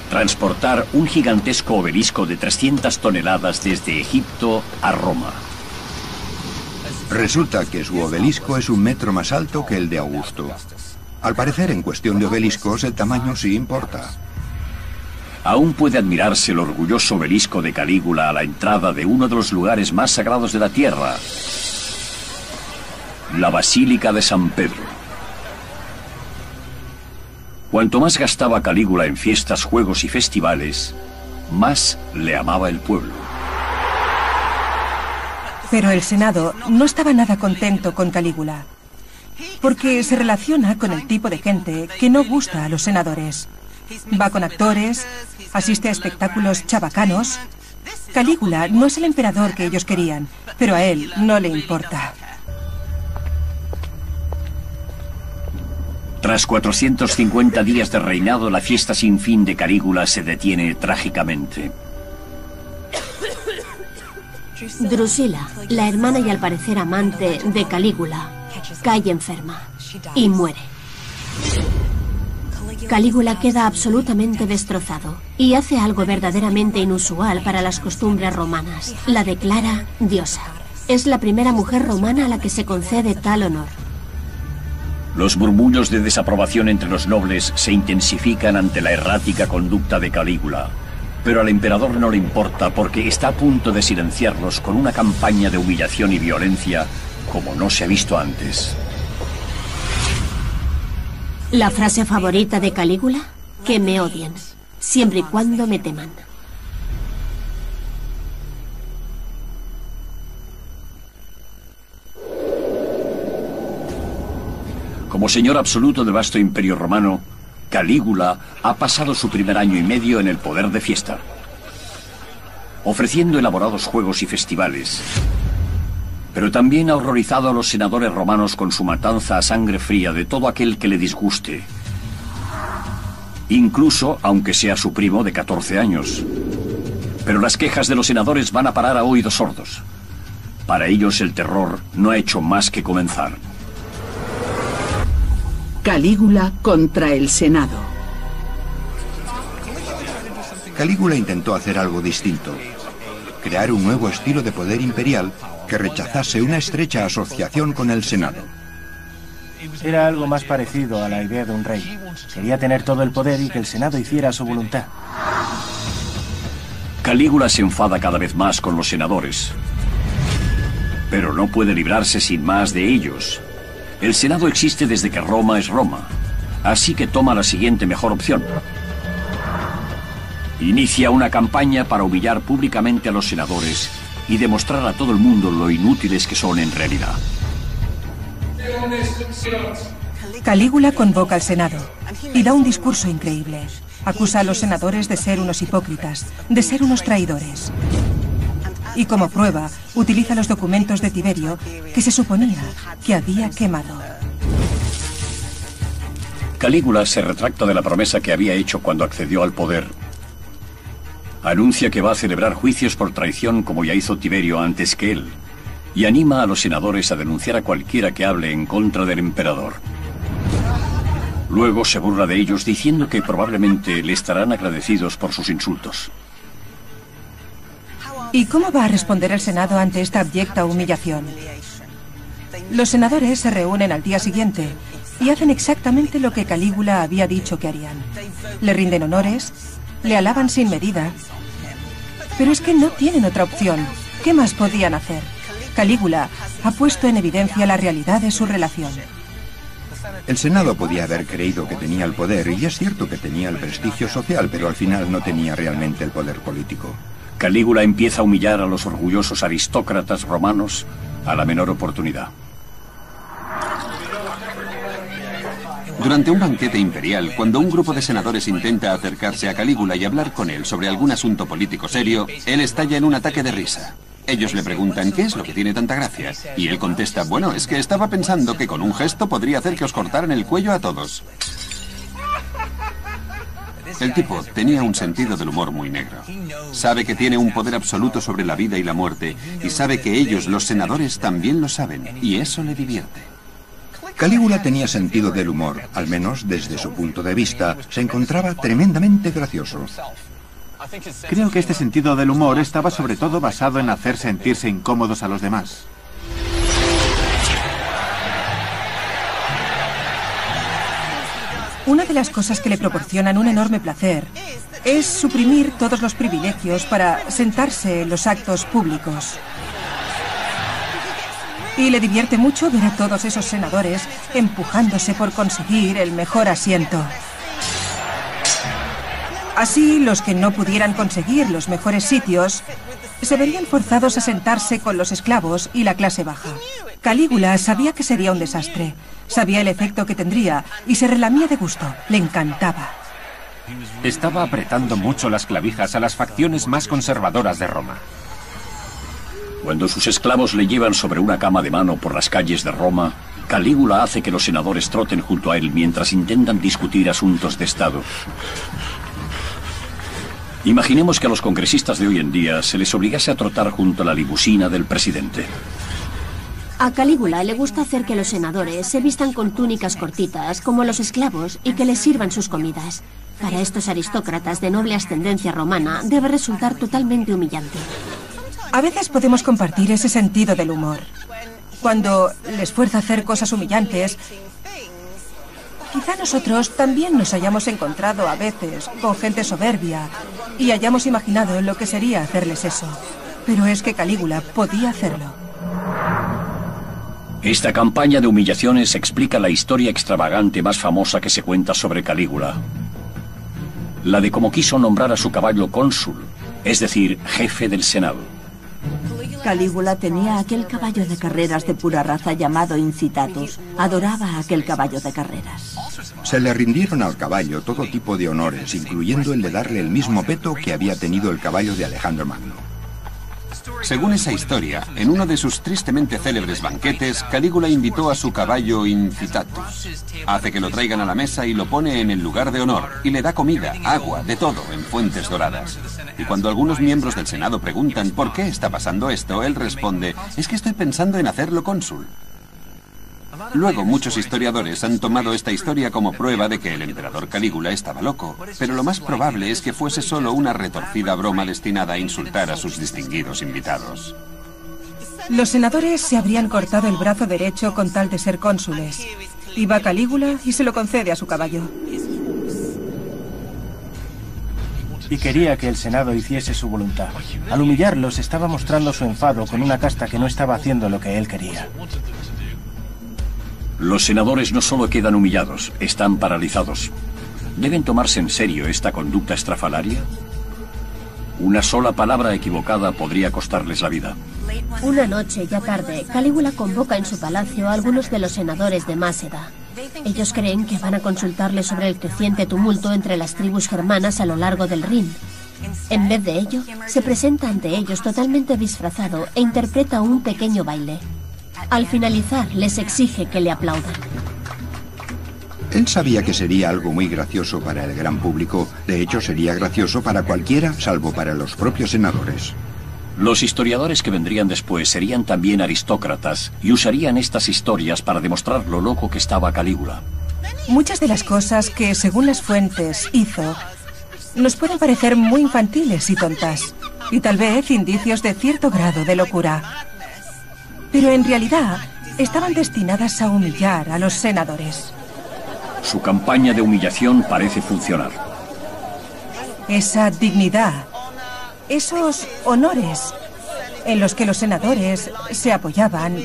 S1: transportar un gigantesco obelisco de 300 toneladas desde Egipto a Roma.
S10: Resulta que su obelisco es 1 metro más alto que el de Augusto. Al parecer, en cuestión de obeliscos, el tamaño sí importa.
S1: Aún puede admirarse el orgulloso obelisco de Calígula a la entrada de uno de los lugares más sagrados de la tierra, la Basílica de San Pedro. Cuanto más gastaba Calígula en fiestas, juegos y festivales, más le amaba el pueblo.
S2: Pero el Senado no estaba nada contento con Calígula, porque se relaciona con el tipo de gente que no gusta a los senadores. Va con actores, asiste a espectáculos chabacanos. Calígula no es el emperador que ellos querían, pero a él no le importa.
S1: Tras 450 días de reinado, la fiesta sin fin de Calígula se detiene trágicamente.
S3: Drusila, la hermana y al parecer amante de Calígula, cae enferma y muere. Calígula queda absolutamente destrozado y hace algo verdaderamente inusual para las costumbres romanas. La declara diosa. Es la primera mujer romana a la que se concede tal honor.
S1: Los murmullos de desaprobación entre los nobles se intensifican ante la errática conducta de Calígula. Pero al emperador no le importa porque está a punto de silenciarlos con una campaña de humillación y violencia como no se ha visto antes.
S3: ¿La frase favorita de Calígula? Que me odien, siempre y cuando me teman.
S1: Como señor absoluto del vasto imperio romano, Calígula ha pasado su primer año y medio en el poder de fiesta, ofreciendo elaborados juegos y festivales. Pero también ha horrorizado a los senadores romanos con su matanza a sangre fría de todo aquel que le disguste. Incluso aunque sea su primo de 14 años. Pero las quejas de los senadores van a parar a oídos sordos. Para ellos el terror no ha hecho más que comenzar.
S8: Calígula contra el Senado.
S10: Calígula intentó hacer algo distinto. Crear un nuevo estilo de poder imperial que rechazase una estrecha asociación con el Senado.
S4: Era algo más parecido a la idea de un rey. Quería tener todo el poder y que el Senado hiciera su voluntad.
S1: Calígula se enfada cada vez más con los senadores. Pero no puede librarse sin más de ellos. El Senado existe desde que Roma es Roma. Así que toma la siguiente mejor opción. Inicia una campaña para humillar públicamente a los senadores y demostrar a todo el mundo lo inútiles que son en realidad.
S2: Calígula convoca al Senado y da un discurso increíble. Acusa a los senadores de ser unos hipócritas, de ser unos traidores. Y como prueba, utiliza los documentos de Tiberio que se suponía que había quemado.
S1: Calígula se retracta de la promesa que había hecho cuando accedió al poder. Anuncia que va a celebrar juicios por traición como ya hizo Tiberio antes que él, y anima a los senadores a denunciar a cualquiera que hable en contra del emperador. Luego se burla de ellos diciendo que probablemente le estarán agradecidos por sus insultos.
S2: ¿Y cómo va a responder el Senado ante esta abyecta humillación? Los senadores se reúnen al día siguiente y hacen exactamente lo que Calígula había dicho que harían. Le rinden honores, le alaban sin medida. Pero es que no tienen otra opción. ¿Qué más podían hacer? Calígula ha puesto en evidencia la realidad de su relación.
S10: El Senado podía haber creído que tenía el poder, y es cierto que tenía el prestigio social, pero al final no tenía realmente el poder político.
S1: Calígula empieza a humillar a los orgullosos aristócratas romanos a la menor oportunidad.
S6: Durante un banquete imperial, cuando un grupo de senadores intenta acercarse a Calígula y hablar con él sobre algún asunto político serio, él estalla en un ataque de risa. Ellos le preguntan ¿qué es lo que tiene tanta gracia? Y él contesta, bueno, es que estaba pensando que con un gesto podría hacer que os cortaran el cuello a todos. El tipo tenía un sentido del humor muy negro. Sabe que tiene un poder absoluto sobre la vida y la muerte, y sabe que ellos, los senadores, también lo saben, y eso le divierte.
S10: Calígula tenía sentido del humor, al menos desde su punto de vista, se encontraba tremendamente gracioso.
S5: Creo que este sentido del humor estaba sobre todo basado en hacer sentirse incómodos a los demás.
S2: Una de las cosas que le proporcionan un enorme placer es suprimir todos los privilegios para sentarse en los actos públicos. Y le divierte mucho ver a todos esos senadores empujándose por conseguir el mejor asiento. Así, los que no pudieran conseguir los mejores sitios se verían forzados a sentarse con los esclavos y la clase baja. Calígula sabía que sería un desastre, sabía el efecto que tendría y se relamía de gusto. Le encantaba.
S7: Estaba apretando mucho las clavijas a las facciones más conservadoras de Roma.
S1: Cuando sus esclavos le llevan sobre una cama de mano por las calles de Roma, Calígula hace que los senadores troten junto a él mientras intentan discutir asuntos de Estado. Imaginemos que a los congresistas de hoy en día se les obligase a trotar junto a la limusina del presidente.
S3: A Calígula le gusta hacer que los senadores se vistan con túnicas cortitas, como los esclavos, y que les sirvan sus comidas. Para estos aristócratas de noble ascendencia romana, debe resultar totalmente humillante.
S2: A veces podemos compartir ese sentido del humor. Cuando les fuerza a hacer cosas humillantes, quizá nosotros también nos hayamos encontrado a veces con gente soberbia y hayamos imaginado lo que sería hacerles eso. Pero es que Calígula podía hacerlo.
S1: Esta campaña de humillaciones explica la historia extravagante más famosa que se cuenta sobre Calígula. La de cómo quiso nombrar a su caballo cónsul, es decir, jefe del Senado.
S11: Calígula tenía aquel caballo de carreras de pura raza llamado Incitatus. Adoraba a aquel caballo de carreras.
S10: Se le rindieron al caballo todo tipo de honores, incluyendo el de darle el mismo peto que había tenido el caballo de Alejandro Magno.
S6: Según esa historia, en uno de sus tristemente célebres banquetes, Calígula invitó a su caballo Incitatus. Hace que lo traigan a la mesa y lo pone en el lugar de honor, y le da comida, agua, de todo, en fuentes doradas. Y cuando algunos miembros del Senado preguntan por qué está pasando esto, él responde, es que estoy pensando en hacerlo cónsul. Luego, muchos historiadores han tomado esta historia como prueba de que el emperador Calígula estaba loco, pero lo más probable es que fuese solo una retorcida broma destinada a insultar a sus distinguidos invitados.
S2: Los senadores se habrían cortado el brazo derecho con tal de ser cónsules. Y va Calígula y se lo concede a su caballo.
S4: Y quería que el Senado hiciese su voluntad. Al humillarlos estaba mostrando su enfado con una casta que no estaba haciendo lo que él quería.
S1: Los senadores no solo quedan humillados, están paralizados. ¿Deben tomarse en serio esta conducta estrafalaria? Una sola palabra equivocada podría costarles la vida.
S3: Una noche, ya tarde, Calígula convoca en su palacio a algunos de los senadores de Máceda. Ellos creen que van a consultarle sobre el creciente tumulto entre las tribus germanas a lo largo del Rin. En vez de ello, se presenta ante ellos totalmente disfrazado e interpreta un pequeño baile. Al finalizar, les exige que le aplaudan.
S10: Él sabía que sería algo muy gracioso para el gran público. De hecho, sería gracioso para cualquiera, salvo para los propios senadores.
S1: Los historiadores que vendrían después serían también aristócratas y usarían estas historias para demostrar lo loco que estaba Calígula.
S2: Muchas de las cosas que, según las fuentes, hizo, nos pueden parecer muy infantiles y tontas, y tal vez indicios de cierto grado de locura. Pero en realidad, estaban destinadas a humillar a los senadores.
S1: Su campaña de humillación parece funcionar.
S2: Esa dignidad, esos honores en los que los senadores se apoyaban,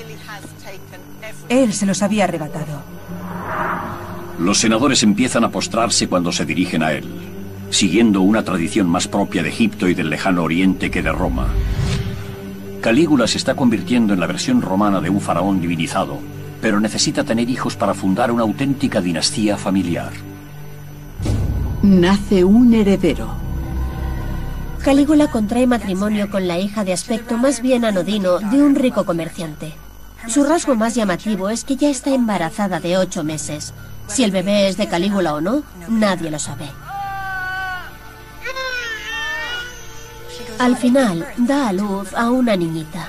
S2: él se los había arrebatado.
S1: Los senadores empiezan a postrarse cuando se dirigen a él, siguiendo una tradición más propia de Egipto y del lejano oriente que de Roma. Calígula se está convirtiendo en la versión romana de un faraón divinizado, pero necesita tener hijos para fundar una auténtica dinastía familiar.
S8: Nace un heredero.
S3: Calígula contrae matrimonio con la hija de aspecto más bien anodino de un rico comerciante. Su rasgo más llamativo es que ya está embarazada de 8 meses. Si el bebé es de Calígula o no, nadie lo sabe. Al final, da a luz a una niñita.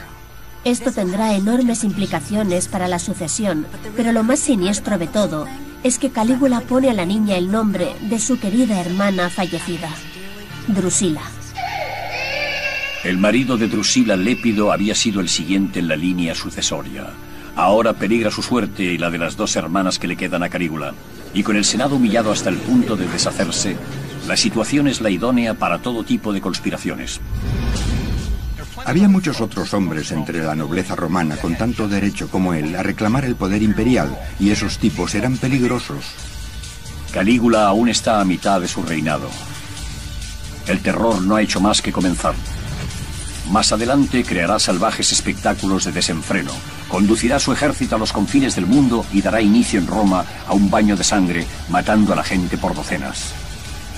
S3: Esto tendrá enormes implicaciones para la sucesión, pero lo más siniestro de todo es que Calígula pone a la niña el nombre de su querida hermana fallecida, Drusila.
S1: El marido de Drusila, Lépido, había sido el siguiente en la línea sucesoria. Ahora peligra su suerte y la de las 2 hermanas que le quedan a Calígula. Y con el Senado humillado hasta el punto de deshacerse, la situación es la idónea para todo tipo de conspiraciones.
S10: Había muchos otros hombres entre la nobleza romana con tanto derecho como él a reclamar el poder imperial, y esos tipos eran peligrosos.
S1: Calígula aún está a mitad de su reinado. El terror no ha hecho más que comenzar. Más adelante creará salvajes espectáculos de desenfreno, conducirá su ejército a los confines del mundo y dará inicio en Roma a un baño de sangre, matando a la gente por docenas.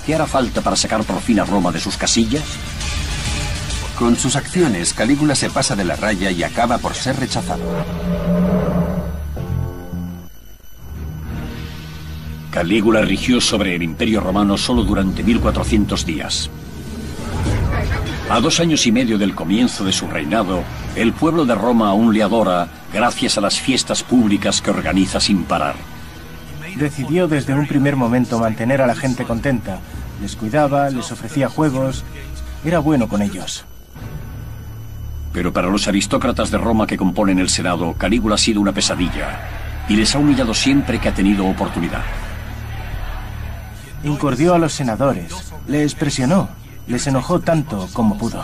S1: ¿Qué hará falta para sacar por fin a Roma de sus casillas?
S6: Con sus acciones, Calígula se pasa de la raya y acaba por ser rechazado.
S1: Calígula rigió sobre el Imperio Romano solo durante 1400 días. A 2 años y medio del comienzo de su reinado, el pueblo de Roma aún le adora gracias a las fiestas públicas que organiza sin parar.
S4: Decidió desde un primer momento mantener a la gente contenta. Les cuidaba, les ofrecía juegos. Era bueno con ellos.
S1: Pero para los aristócratas de Roma que componen el Senado, Calígula ha sido una pesadilla y les ha humillado siempre que ha tenido oportunidad.
S4: Incordió a los senadores, les presionó, les enojó tanto como pudo.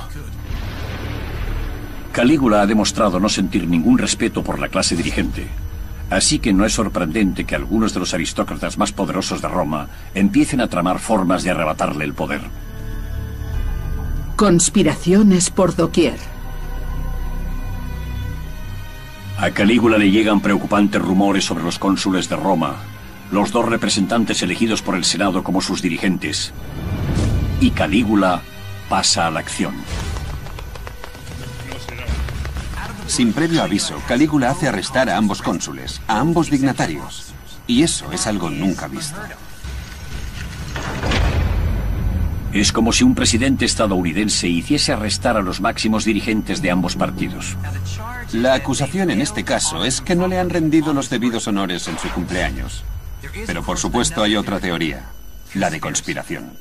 S1: Calígula ha demostrado no sentir ningún respeto por la clase dirigente. Así que no es sorprendente que algunos de los aristócratas más poderosos de Roma empiecen a tramar formas de arrebatarle el poder.
S8: Conspiraciones por doquier.
S1: A Calígula le llegan preocupantes rumores sobre los cónsules de Roma, los 2 representantes elegidos por el Senado como sus dirigentes. Y Calígula pasa a la acción.
S6: Sin previo aviso, Calígula hace arrestar a ambos cónsules, a ambos dignatarios. Y eso es algo nunca visto.
S1: Es como si un presidente estadounidense hiciese arrestar a los máximos dirigentes de ambos partidos.
S6: La acusación en este caso es que no le han rendido los debidos honores en su cumpleaños. Pero por supuesto hay otra teoría, la de conspiración.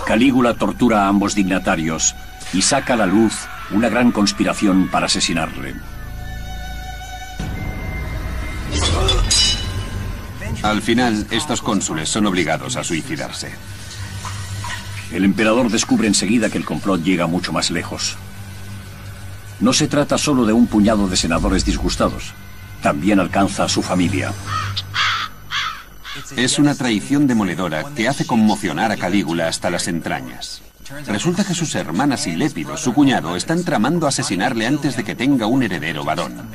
S1: Calígula tortura a ambos dignatarios y saca a la luz una gran conspiración para asesinarle.
S6: Al final, estos cónsules son obligados a suicidarse.
S1: El emperador descubre enseguida que el complot llega mucho más lejos. No se trata solo de un puñado de senadores disgustados. También alcanza a su familia.
S6: Es una traición demoledora que hace conmocionar a Calígula hasta las entrañas. Resulta que sus hermanas y Lépido, su cuñado, están tramando asesinarle antes de que tenga un heredero varón.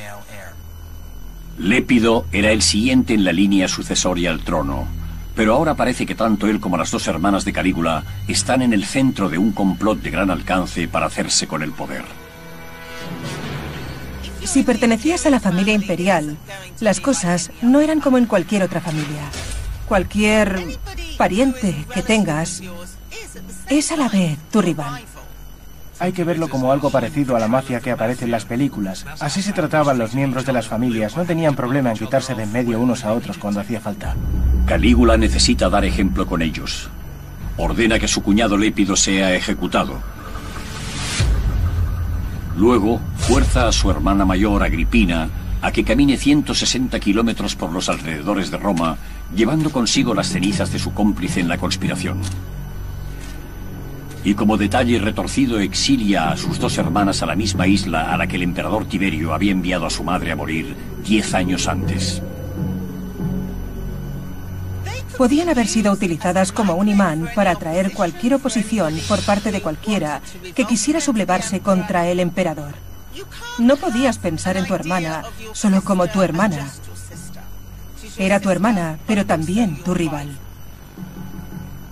S1: Lépido era el siguiente en la línea sucesoria al trono, pero ahora parece que tanto él como las 2 hermanas de Calígula están en el centro de un complot de gran alcance para hacerse con el poder.
S2: Si pertenecías a la familia imperial, las cosas no eran como en cualquier otra familia. Cualquier pariente que tengas es a la vez tu rival.
S4: Hay que verlo como algo parecido a la mafia que aparece en las películas. Así se trataban los miembros de las familias. No tenían problema en quitarse de en medio unos a otros cuando hacía falta.
S1: Calígula necesita dar ejemplo con ellos. Ordena que su cuñado Lépido sea ejecutado. Luego, fuerza a su hermana mayor, Agripina, a que camine 160 kilómetros por los alrededores de Roma, llevando consigo las cenizas de su cómplice en la conspiración. Y como detalle retorcido, exilia a sus 2 hermanas a la misma isla a la que el emperador Tiberio había enviado a su madre a morir 10 años antes.
S2: Podían haber sido utilizadas como un imán para atraer cualquier oposición por parte de cualquiera que quisiera sublevarse contra el emperador. No podías pensar en tu hermana solo como tu hermana. Era tu hermana, pero también tu rival.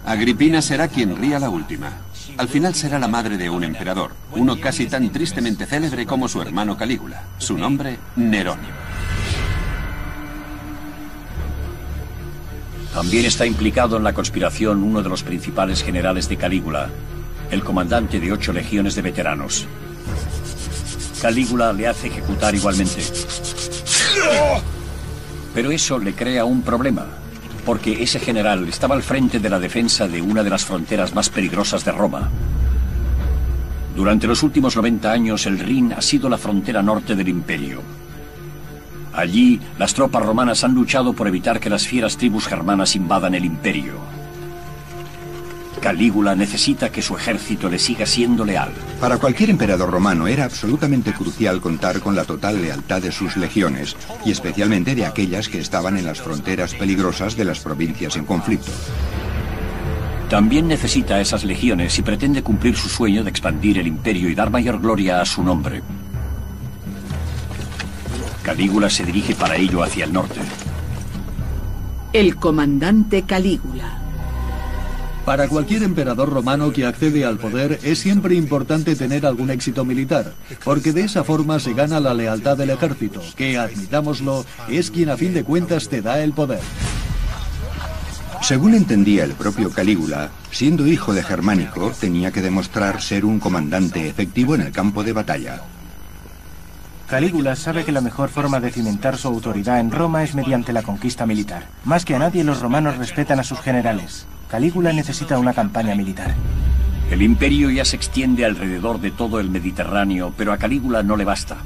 S6: Agripina será quien ría la última. Al final será la madre de un emperador, uno casi tan tristemente célebre como su hermano Calígula. Su nombre, Nerón.
S1: También está implicado en la conspiración uno de los principales generales de Calígula, el comandante de 8 legiones de veteranos. Calígula le hace ejecutar igualmente. Pero eso le crea un problema, porque ese general estaba al frente de la defensa de una de las fronteras más peligrosas de Roma. Durante los últimos 90 años, el Rin ha sido la frontera norte del imperio. Allí, las tropas romanas han luchado por evitar que las fieras tribus germanas invadan el imperio. Calígula necesita que su ejército le siga siendo leal.
S10: Para cualquier emperador romano era absolutamente crucial contar con la total lealtad de sus legiones, y especialmente de aquellas que estaban en las fronteras peligrosas de las provincias en conflicto.
S1: También necesita esas legiones si pretende cumplir su sueño de expandir el imperio y dar mayor gloria a su nombre. Calígula se dirige para ello hacia el norte.
S8: El comandante Calígula.
S9: Para cualquier emperador romano que accede al poder es siempre importante tener algún éxito militar, porque de esa forma se gana la lealtad del ejército, que, admitámoslo, es quien a fin de cuentas te da el poder.
S10: Según entendía el propio Calígula, siendo hijo de Germánico, tenía que demostrar ser un comandante efectivo en el campo de batalla.
S4: Calígula sabe que la mejor forma de cimentar su autoridad en Roma es mediante la conquista militar. Más que a nadie, los romanos respetan a sus generales. Calígula necesita una campaña militar.
S1: El imperio ya se extiende alrededor de todo el Mediterráneo, pero a Calígula no le basta.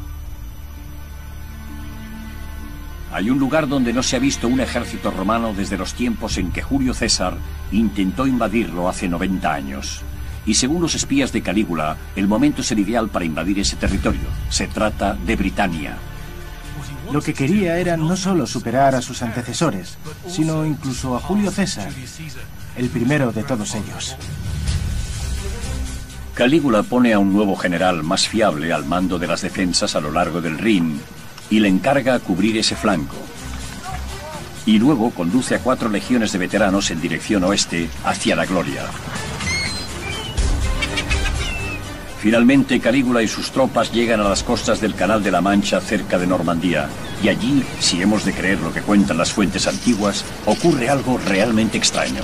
S1: Hay un lugar donde no se ha visto un ejército romano desde los tiempos en que Julio César intentó invadirlo hace 90 años. Y según los espías de Calígula, el momento es el ideal para invadir ese territorio. Se trata de Britania.
S4: Lo que quería era no solo superar a sus antecesores, sino incluso a Julio César, el primero de todos ellos.
S1: Calígula pone a un nuevo general más fiable al mando de las defensas a lo largo del Rin y le encarga cubrir ese flanco. Y luego conduce a 4 legiones de veteranos en dirección oeste hacia la gloria. Finalmente, Calígula y sus tropas llegan a las costas del Canal de la Mancha cerca de Normandía. Y allí, si hemos de creer lo que cuentan las fuentes antiguas, ocurre algo realmente extraño.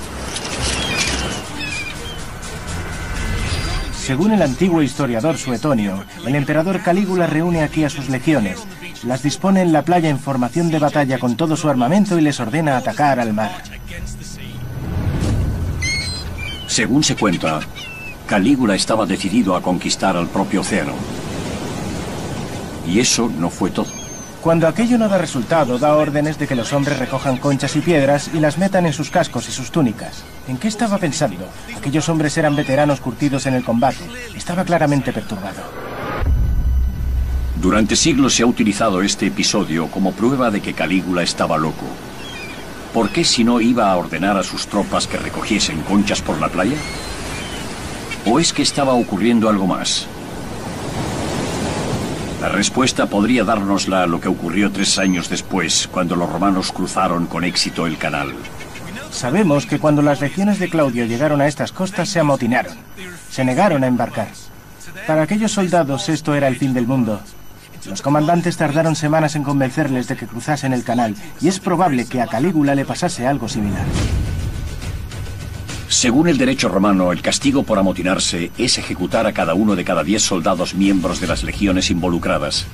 S4: Según el antiguo historiador Suetonio, el emperador Calígula reúne aquí a sus legiones, las dispone en la playa en formación de batalla con todo su armamento y les ordena atacar al mar.
S1: Según se cuenta, Calígula estaba decidido a conquistar al propio océano. Y eso no fue todo.
S4: Cuando aquello no da resultado, da órdenes de que los hombres recojan conchas y piedras y las metan en sus cascos y sus túnicas. ¿En qué estaba pensando? Aquellos hombres eran veteranos curtidos en el combate. Estaba claramente perturbado.
S1: Durante siglos se ha utilizado este episodio como prueba de que Calígula estaba loco. ¿Por qué si no iba a ordenar a sus tropas que recogiesen conchas por la playa? ¿O es que estaba ocurriendo algo más? La respuesta podría dárnosla lo que ocurrió 3 años después, cuando los romanos cruzaron con éxito el canal.
S4: Sabemos que cuando las legiones de Claudio llegaron a estas costas se amotinaron. Se negaron a embarcar. Para aquellos soldados esto era el fin del mundo. Los comandantes tardaron semanas en convencerles de que cruzasen el canal, y es probable que a Calígula le pasase algo similar.
S1: Según el derecho romano, el castigo por amotinarse es ejecutar a cada uno de cada 10 soldados miembros de las legiones involucradas.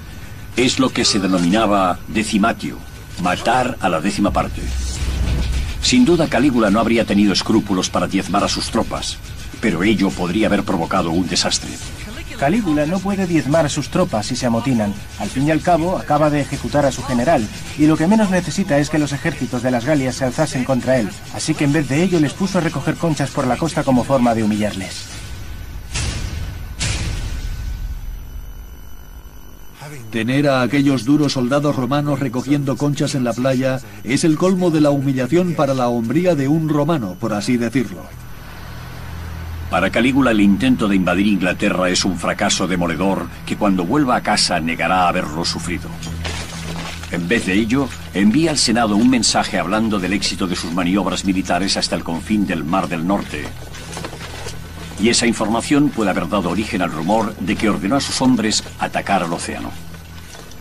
S1: Es lo que se denominaba decimatio, matar a la 10ª parte. Sin duda Calígula no habría tenido escrúpulos para diezmar a sus tropas, pero ello podría haber provocado un desastre.
S4: Calígula no puede diezmar a sus tropas si se amotinan. Al fin y al cabo, acaba de ejecutar a su general, y lo que menos necesita es que los ejércitos de las Galias se alzasen contra él. Así que en vez de ello les puso a recoger conchas por la costa como forma de humillarles.
S9: Tener a aquellos duros soldados romanos recogiendo conchas en la playa es el colmo de la humillación para la hombría de un romano, por así decirlo.
S1: Para Calígula el intento de invadir Inglaterra es un fracaso demoledor que cuando vuelva a casa negará haberlo sufrido. En vez de ello, envía al Senado un mensaje hablando del éxito de sus maniobras militares hasta el confín del Mar del Norte. Y esa información puede haber dado origen al rumor de que ordenó a sus hombres atacar al océano.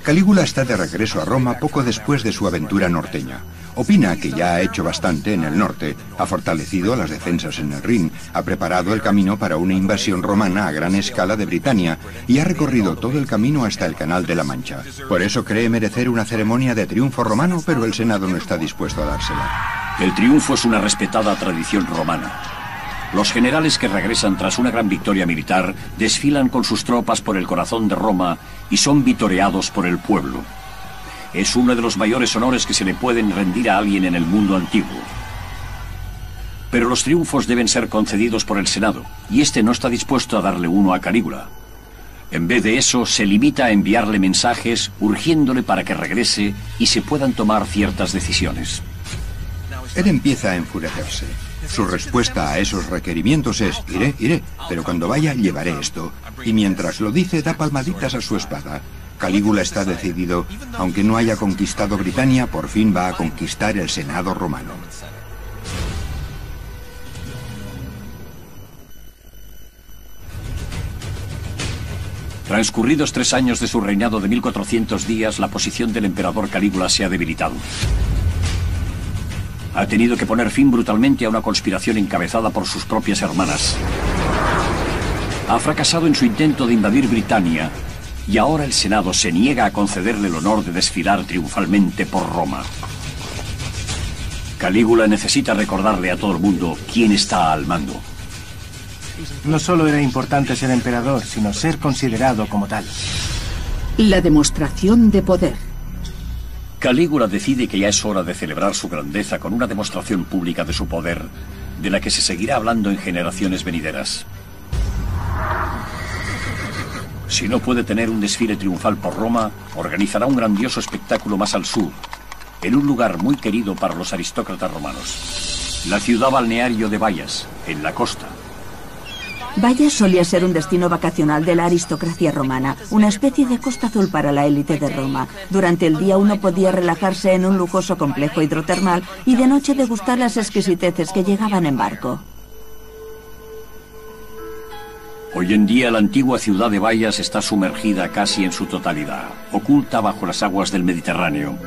S10: Calígula está de regreso a Roma poco después de su aventura norteña. Opina que ya ha hecho bastante en el norte, ha fortalecido las defensas en el Rin, ha preparado el camino para una invasión romana a gran escala de Britania y ha recorrido todo el camino hasta el Canal de la Mancha. Por eso cree merecer una ceremonia de triunfo romano, pero el Senado no está dispuesto a dársela.
S1: El triunfo es una respetada tradición romana. Los generales que regresan tras una gran victoria militar desfilan con sus tropas por el corazón de Roma y son vitoreados por el pueblo. Es uno de los mayores honores que se le pueden rendir a alguien en el mundo antiguo. Pero los triunfos deben ser concedidos por el Senado, y este no está dispuesto a darle uno a Calígula. En vez de eso, se limita a enviarle mensajes urgiéndole para que regrese y se puedan tomar ciertas decisiones.
S10: Él empieza a enfurecerse. Su respuesta a esos requerimientos es: iré, pero cuando vaya llevaré esto. Y mientras lo dice, da palmaditas a su espada. Calígula está decidido, aunque no haya conquistado Britania, por fin va a conquistar el Senado romano.
S1: Transcurridos 3 años de su reinado de 1400 días, la posición del emperador Calígula se ha debilitado. Ha tenido que poner fin brutalmente a una conspiración encabezada por sus propias hermanas. Ha fracasado en su intento de invadir Britania y ahora el Senado se niega a concederle el honor de desfilar triunfalmente por Roma. Calígula necesita recordarle a todo el mundo quién está al mando.
S4: No solo era importante ser emperador, sino ser considerado como tal.
S8: La demostración de poder.
S1: Calígula decide que ya es hora de celebrar su grandeza con una demostración pública de su poder, de la que se seguirá hablando en generaciones venideras. Si no puede tener un desfile triunfal por Roma, organizará un grandioso espectáculo más al sur, en un lugar muy querido para los aristócratas romanos. La ciudad balneario de Bayas, en la costa.
S11: Bayas solía ser un destino vacacional de la aristocracia romana, una especie de Costa Azul para la élite de Roma. Durante el día uno podía relajarse en un lujoso complejo hidrotermal y de noche degustar las exquisiteces que llegaban en barco.
S1: Hoy en día la antigua ciudad de Bayas está sumergida casi en su totalidad, oculta bajo las aguas del Mediterráneo.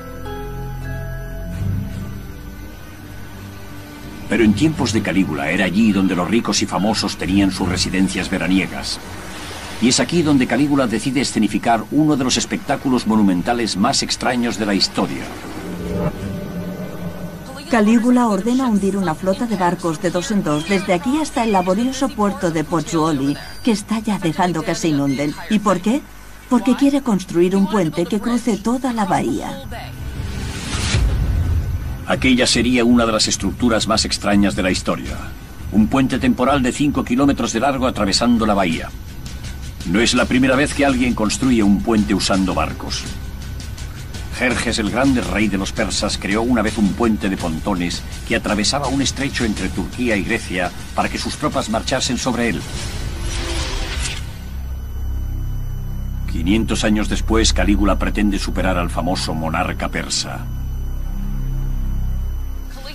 S1: Pero en tiempos de Calígula era allí donde los ricos y famosos tenían sus residencias veraniegas. Y es aquí donde Calígula decide escenificar uno de los espectáculos monumentales más extraños de la historia.
S11: Calígula ordena hundir una flota de barcos de 2 en 2 desde aquí hasta el laborioso puerto de Pozzuoli, que está ya dejando que se inunden. ¿Y por qué? Porque quiere construir un puente que cruce toda la bahía.
S1: Aquella sería una de las estructuras más extrañas de la historia. Un puente temporal de 5 kilómetros de largo atravesando la bahía. No es la primera vez que alguien construye un puente usando barcos. Jerjes el Grande, rey de los persas, creó una vez un puente de pontones que atravesaba un estrecho entre Turquía y Grecia para que sus tropas marchasen sobre él. 500 años después, Calígula pretende superar al famoso monarca persa.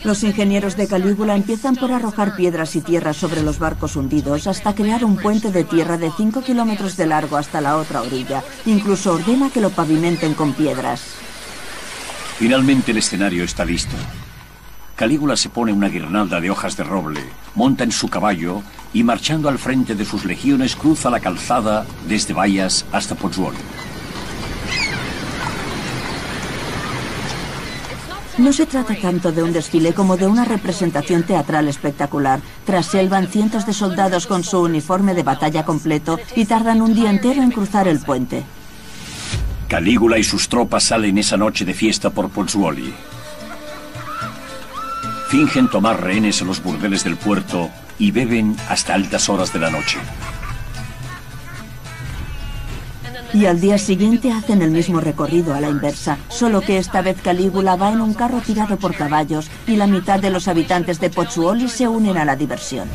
S11: Los ingenieros de Calígula empiezan por arrojar piedras y tierra sobre los barcos hundidos hasta crear un puente de tierra de 5 kilómetros de largo hasta la otra orilla. Incluso ordena que lo pavimenten con piedras.
S1: Finalmente el escenario está listo. Calígula se pone una guirnalda de hojas de roble, monta en su caballo y marchando al frente de sus legiones cruza la calzada desde Bayas hasta Pozzuoli.
S11: No se trata tanto de un desfile como de una representación teatral espectacular. Tras él van cientos de soldados con su uniforme de batalla completo y tardan un día entero en cruzar el puente.
S1: Calígula y sus tropas salen esa noche de fiesta por Pozzuoli. Fingen tomar rehenes en los burdeles del puerto y beben hasta altas horas de la noche.
S11: Y al día siguiente hacen el mismo recorrido a la inversa, solo que esta vez Calígula va en un carro tirado por caballos y la mitad de los habitantes de Pozzuoli se unen a la diversión.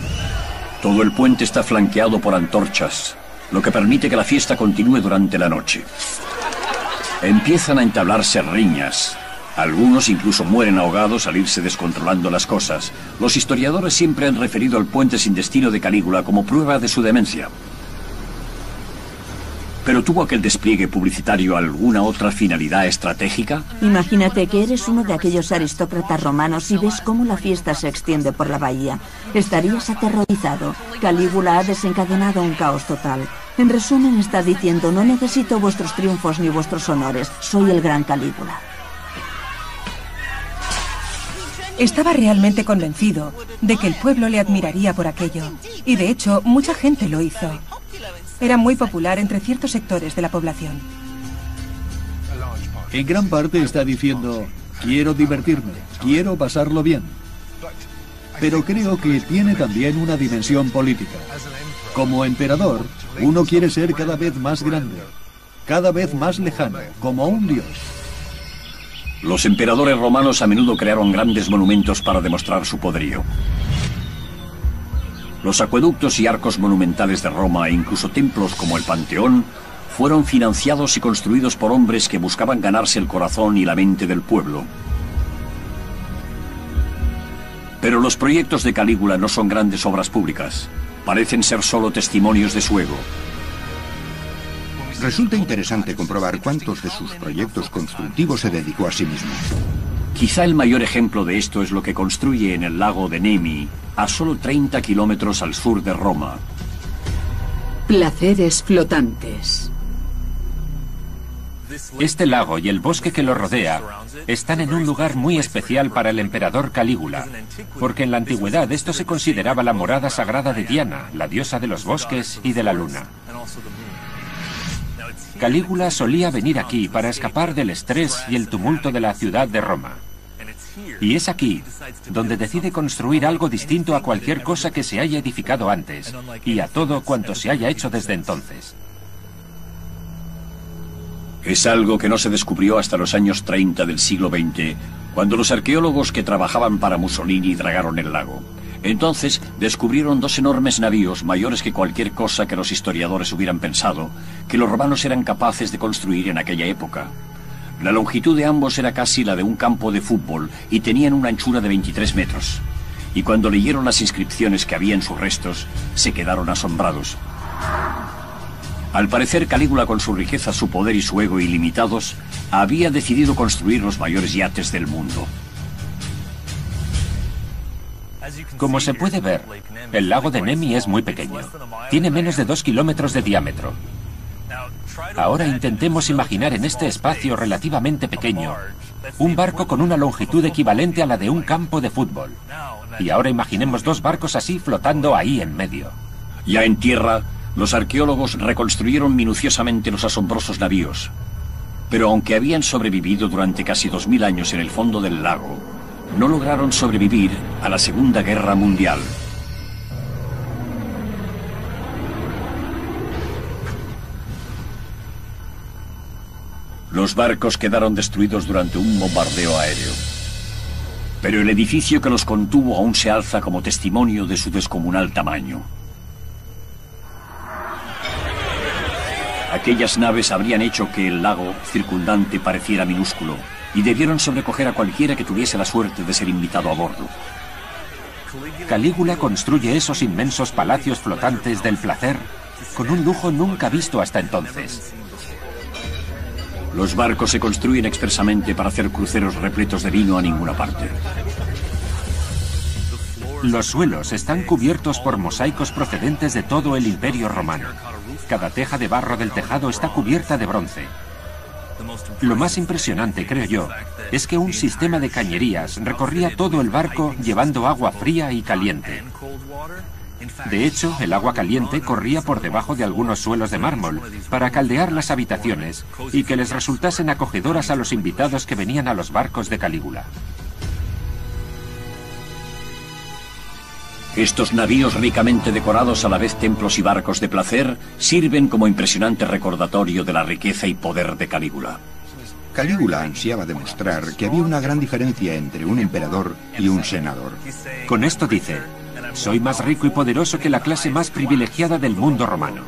S1: Todo el puente está flanqueado por antorchas, lo que permite que la fiesta continúe durante la noche. Empiezan a entablarse riñas. Algunos incluso mueren ahogados al irse descontrolando las cosas. Los historiadores siempre han referido al puente sin destino de Calígula como prueba de su demencia. ¿Pero tuvo aquel despliegue publicitario alguna otra finalidad estratégica?
S11: Imagínate que eres uno de aquellos aristócratas romanos y ves cómo la fiesta se extiende por la bahía. Estarías aterrorizado. Calígula ha desencadenado un caos total. En resumen, está diciendo: no necesito vuestros triunfos ni vuestros honores. Soy el gran Calígula.
S2: Estaba realmente convencido de que el pueblo le admiraría por aquello. Y de hecho, mucha gente lo hizo. Era muy popular entre ciertos sectores de la población.
S9: En gran parte está diciendo: quiero divertirme, quiero pasarlo bien. Pero creo que tiene también una dimensión política. Como emperador, uno quiere ser cada vez más grande, cada vez más lejano, como un dios.
S1: Los emperadores romanos a menudo crearon grandes monumentos para demostrar su poderío. Los acueductos y arcos monumentales de Roma e incluso templos como el Panteón fueron financiados y construidos por hombres que buscaban ganarse el corazón y la mente del pueblo. Pero los proyectos de Calígula no son grandes obras públicas. Parecen ser solo testimonios de su ego.
S10: Resulta interesante comprobar cuántos de sus proyectos constructivos se dedicó a sí mismo.
S1: Quizá el mayor ejemplo de esto es lo que construye en el lago de Nemi, a solo 30 kilómetros al sur de Roma.
S8: Placeres flotantes.
S7: Este lago y el bosque que lo rodea están en un lugar muy especial para el emperador Calígula, porque en la antigüedad esto se consideraba la morada sagrada de Diana, la diosa de los bosques y de la luna. Calígula solía venir aquí para escapar del estrés y el tumulto de la ciudad de Roma. Y es aquí donde decide construir algo distinto a cualquier cosa que se haya edificado antes y a todo cuanto se haya hecho desde entonces.
S1: Es algo que no se descubrió hasta los años 30 del siglo XX, cuando los arqueólogos que trabajaban para Mussolini dragaron el lago. Entonces descubrieron dos enormes navíos, mayores que cualquier cosa que los historiadores hubieran pensado, que los romanos eran capaces de construir en aquella época. La longitud de ambos era casi la de un campo de fútbol y tenían una anchura de 23 metros. Y cuando leyeron las inscripciones que había en sus restos, se quedaron asombrados. Al parecer, Calígula, con su riqueza, su poder y su ego ilimitados, había decidido construir los mayores yates del mundo.
S7: Como se puede ver, el lago de Nemi es muy pequeño. Tiene menos de 2 kilómetros de diámetro. Ahora intentemos imaginar en este espacio relativamente pequeño un barco con una longitud equivalente a la de un campo de fútbol. Y ahora imaginemos dos barcos así flotando ahí en medio.
S1: Ya en tierra, los arqueólogos reconstruyeron minuciosamente los asombrosos navíos. Pero aunque habían sobrevivido durante casi 2000 años en el fondo del lago, no lograron sobrevivir a la Segunda Guerra Mundial. Los barcos quedaron destruidos durante un bombardeo aéreo. Pero el edificio que los contuvo aún se alza como testimonio de su descomunal tamaño. Aquellas naves habrían hecho que el lago circundante pareciera minúsculo y debieron sobrecoger a cualquiera que tuviese la suerte de ser invitado a bordo.
S7: Calígula construye esos inmensos palacios flotantes del placer con un lujo nunca visto hasta entonces.
S1: Los barcos se construyen expresamente para hacer cruceros repletos de vino a ninguna parte.
S7: Los suelos están cubiertos por mosaicos procedentes de todo el Imperio Romano. Cada teja de barro del tejado está cubierta de bronce. Lo más impresionante, creo yo, es que un sistema de cañerías recorría todo el barco llevando agua fría y caliente. De hecho, el agua caliente corría por debajo de algunos suelos de mármol para caldear las habitaciones y que les resultasen acogedoras a los invitados que venían a los barcos de Calígula.
S1: Estos navíos ricamente decorados, a la vez templos y barcos de placer, sirven como impresionante recordatorio de la riqueza y poder de Calígula.
S10: Calígula ansiaba demostrar que había una gran diferencia entre un emperador y un senador.
S7: Con esto dice: soy más rico y poderoso que la clase más privilegiada del mundo romano.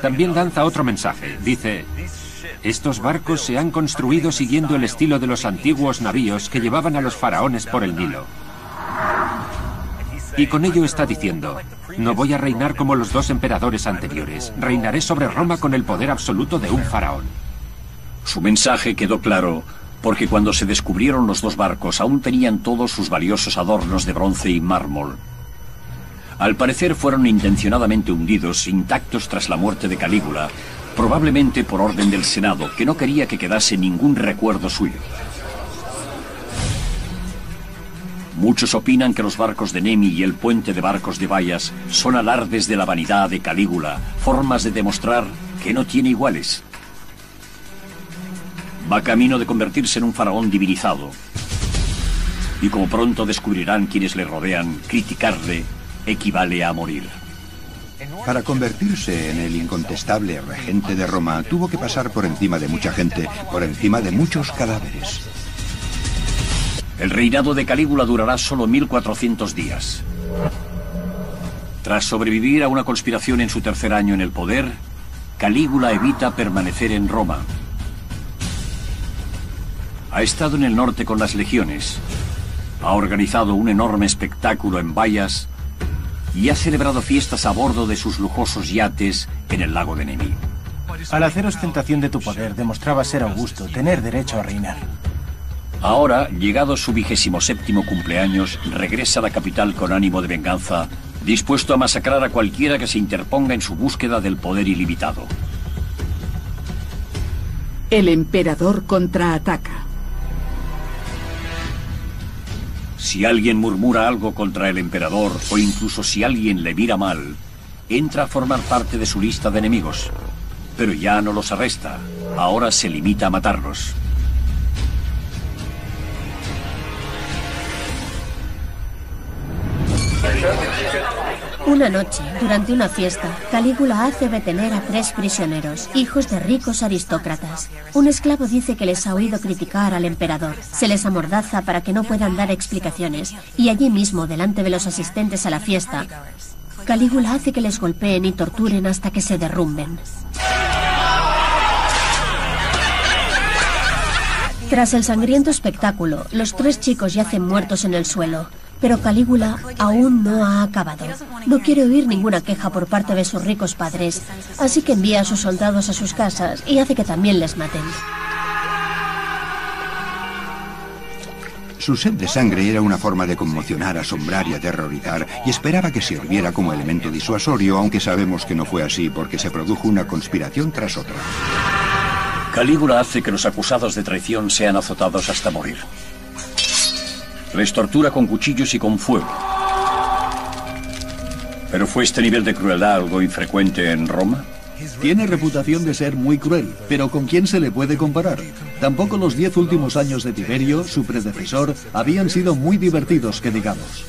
S7: También lanza otro mensaje. Dice: estos barcos se han construido siguiendo el estilo de los antiguos navíos que llevaban a los faraones por el Nilo. Y con ello está diciendo: no voy a reinar como los dos emperadores anteriores. Reinaré sobre Roma con el poder absoluto de un faraón.
S1: Su mensaje quedó claro, porque cuando se descubrieron los dos barcos aún tenían todos sus valiosos adornos de bronce y mármol. Al parecer fueron intencionadamente hundidos, intactos tras la muerte de Calígula, probablemente por orden del Senado, que no quería que quedase ningún recuerdo suyo. Muchos opinan que los barcos de Nemi y el puente de barcos de Bayas son alardes de la vanidad de Calígula, formas de demostrar que no tiene iguales. Va camino de convertirse en un faraón divinizado. Y como pronto descubrirán quienes le rodean, criticarle equivale a morir.
S10: Para convertirse en el incontestable regente de Roma, tuvo que pasar por encima de mucha gente, por encima de muchos cadáveres.
S1: El reinado de Calígula durará solo 1400 días. Tras sobrevivir a una conspiración en su tercer año en el poder, Calígula evita permanecer en Roma. Ha estado en el norte con las legiones, ha organizado un enorme espectáculo en Bayas y ha celebrado fiestas a bordo de sus lujosos yates en el lago de Nemi.
S4: Al hacer ostentación de tu poder, demostrabas ser augusto, tener derecho a reinar.
S1: Ahora, llegado su 27º cumpleaños, regresa a la capital con ánimo de venganza, dispuesto a masacrar a cualquiera que se interponga en su búsqueda del poder ilimitado.
S8: El emperador contraataca.
S1: Si alguien murmura algo contra el emperador, o incluso si alguien le mira mal, entra a formar parte de su lista de enemigos. Pero ya no los arresta, ahora se limita a matarlos.
S3: Una noche, durante una fiesta, Calígula hace detener a 3 prisioneros, hijos de ricos aristócratas. Un esclavo dice que les ha oído criticar al emperador. Se les amordaza para que no puedan dar explicaciones, y allí mismo, delante de los asistentes a la fiesta, Calígula hace que les golpeen y torturen hasta que se derrumben. Tras el sangriento espectáculo, los 3 chicos yacen muertos en el suelo. Pero Calígula aún no ha acabado. No quiere oír ninguna queja por parte de sus ricos padres, así que envía a sus soldados a sus casas y hace que también les maten.
S10: Su sed de sangre era una forma de conmocionar, asombrar y aterrorizar, y esperaba que sirviera como elemento disuasorio, aunque sabemos que no fue así porque se produjo una conspiración tras otra.
S1: Calígula hace que los acusados de traición sean azotados hasta morir. Les tortura con cuchillos y con fuego. ¿Pero fue este nivel de crueldad algo infrecuente en Roma?
S9: Tiene reputación de ser muy cruel, pero ¿con quién se le puede comparar? Tampoco los 10 últimos años de Tiberio, su predecesor, habían sido muy divertidos, que digamos.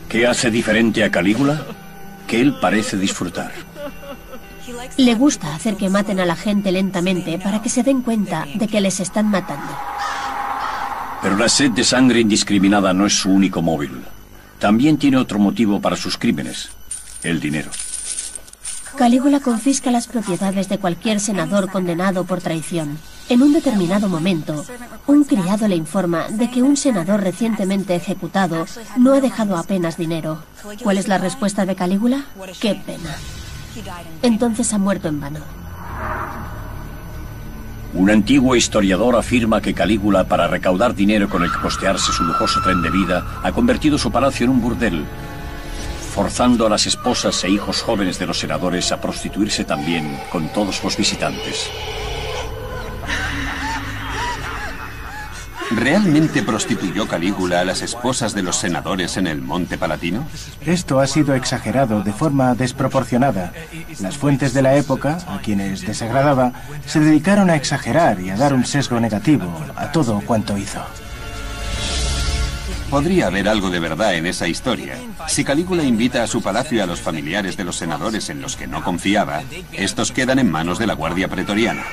S1: ¿Qué hace diferente a Calígula? Que él parece disfrutar.
S3: Le gusta hacer que maten a la gente lentamente para que se den cuenta de que les están matando.
S1: Pero la sed de sangre indiscriminada no es su único móvil. También tiene otro motivo para sus crímenes: el dinero.
S3: Calígula confisca las propiedades de cualquier senador condenado por traición. En un determinado momento, un criado le informa de que un senador recientemente ejecutado no ha dejado apenas dinero. ¿Cuál es la respuesta de Calígula? ¡Qué pena! Entonces ha muerto en vano.
S1: Un antiguo historiador afirma que Calígula, para recaudar dinero con el que costearse su lujoso tren de vida, ha convertido su palacio en un burdel, forzando a las esposas e hijos jóvenes de los senadores a prostituirse también con todos los visitantes.
S6: ¿Realmente prostituyó Calígula a las esposas de los senadores en el Monte Palatino?
S4: Esto ha sido exagerado de forma desproporcionada. Las fuentes de la época, a quienes desagradaba, se dedicaron a exagerar y a dar un sesgo negativo a todo cuanto hizo.
S6: Podría haber algo de verdad en esa historia. Si Calígula invita a su palacio a los familiares de los senadores en los que no confiaba, estos quedan en manos de la Guardia Pretoriana.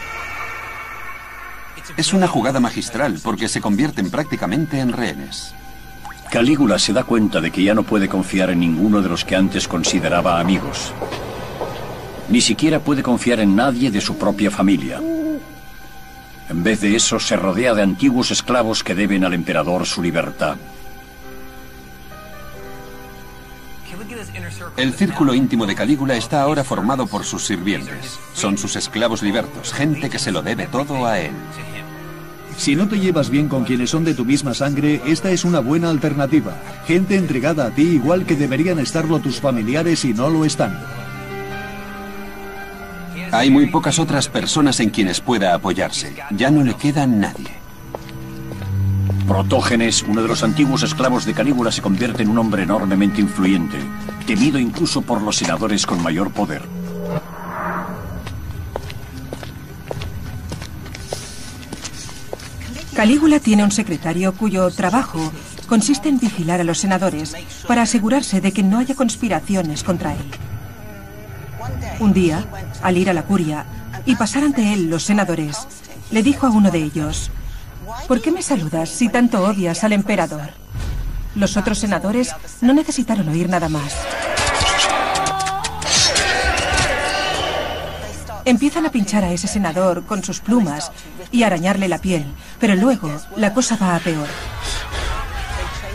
S6: Es una jugada magistral porque se convierten prácticamente en rehenes.
S1: Calígula se da cuenta de que ya no puede confiar en ninguno de los que antes consideraba amigos. Ni siquiera puede confiar en nadie de su propia familia. En vez de eso, se rodea de antiguos esclavos que deben al emperador su libertad.
S6: El círculo íntimo de Calígula está ahora formado por sus sirvientes. Son sus esclavos libertos, gente que se lo debe todo a él.
S9: Si no te llevas bien con quienes son de tu misma sangre, esta es una buena alternativa. Gente entregada a ti igual que deberían estarlo tus familiares y no lo están.
S6: Hay muy pocas otras personas en quienes pueda apoyarse. Ya no le queda nadie.
S1: Protógenes, uno de los antiguos esclavos de Calígula, se convierte en un hombre enormemente influyente, temido incluso por los senadores con mayor poder.
S2: Calígula tiene un secretario cuyo trabajo consiste en vigilar a los senadores para asegurarse de que no haya conspiraciones contra él. Un día, al ir a la curia y pasar ante él los senadores, le dijo a uno de ellos: ¿por qué me saludas si tanto odias al emperador? Los otros senadores no necesitaron oír nada más. Empiezan a pinchar a ese senador con sus plumas y a arañarle la piel, pero luego la cosa va a peor.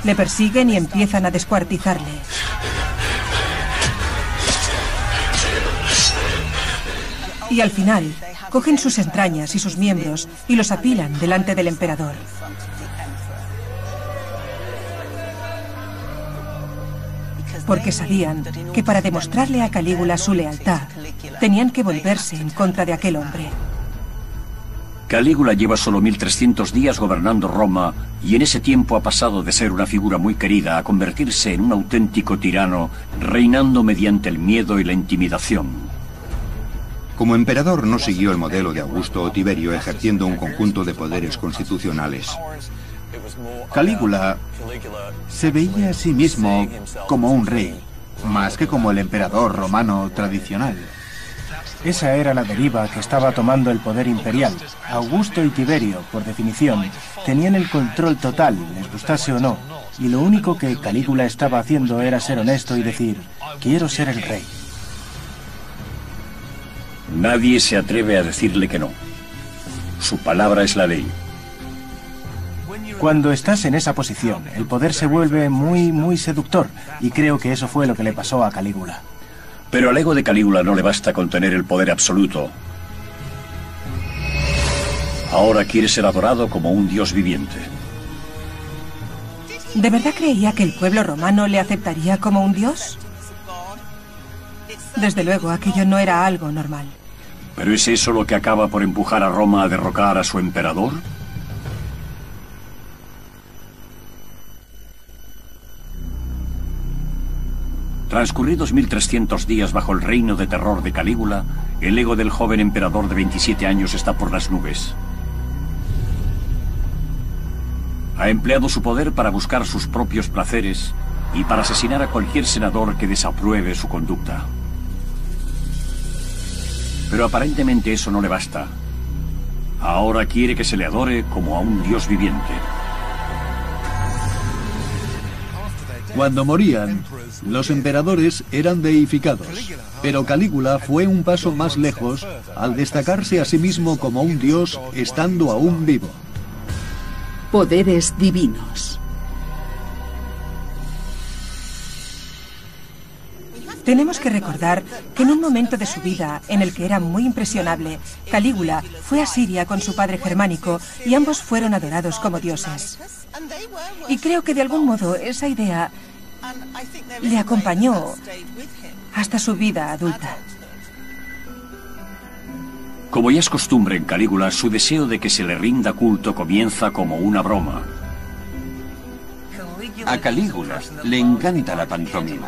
S2: Le persiguen y empiezan a descuartizarle. Y al final, cogen sus entrañas y sus miembros y los apilan delante del emperador. Porque sabían que para demostrarle a Calígula su lealtad, tenían que volverse en contra de aquel hombre.
S1: Calígula lleva solo 1300 días gobernando Roma y en ese tiempo ha pasado de ser una figura muy querida a convertirse en un auténtico tirano, reinando mediante el miedo y la intimidación.
S10: Como emperador no siguió el modelo de Augusto o Tiberio ejerciendo un conjunto de poderes constitucionales.
S5: Calígula se veía a sí mismo como un rey, más que como el emperador romano tradicional.
S4: Esa era la deriva que estaba tomando el poder imperial. Augusto y Tiberio, por definición, tenían el control total, les gustase o no, y lo único que Calígula estaba haciendo era ser honesto y decir, quiero ser el rey.
S1: Nadie se atreve a decirle que no. Su palabra es la ley.
S4: Cuando estás en esa posición, el poder se vuelve muy seductor, y creo que eso fue lo que le pasó a Calígula.
S1: Pero al ego de Calígula no le basta con tener el poder absoluto. Ahora quiere ser adorado como un dios viviente.
S2: ¿De verdad creía que el pueblo romano le aceptaría como un dios? Desde luego, aquello no era algo normal.
S1: ¿Pero es eso lo que acaba por empujar a Roma a derrocar a su emperador? Transcurridos 1300 días bajo el reino de terror de Calígula, el ego del joven emperador de 27 años está por las nubes. Ha empleado su poder para buscar sus propios placeres y para asesinar a cualquier senador que desapruebe su conducta. Pero aparentemente eso no le basta. Ahora quiere que se le adore como a un dios viviente.
S9: Cuando morían, los emperadores eran deificados, pero Calígula fue un paso más lejos al destacarse a sí mismo como un dios estando aún vivo.
S8: Poderes divinos.
S2: Tenemos que recordar que en un momento de su vida en el que era muy impresionable, Calígula fue a Siria con su padre germánico y ambos fueron adorados como dioses. Y creo que de algún modo esa idea le acompañó hasta su vida adulta.
S1: Como ya es costumbre en Calígula, su deseo de que se le rinda culto comienza como una broma.
S6: A Calígula le encanta la pantomima.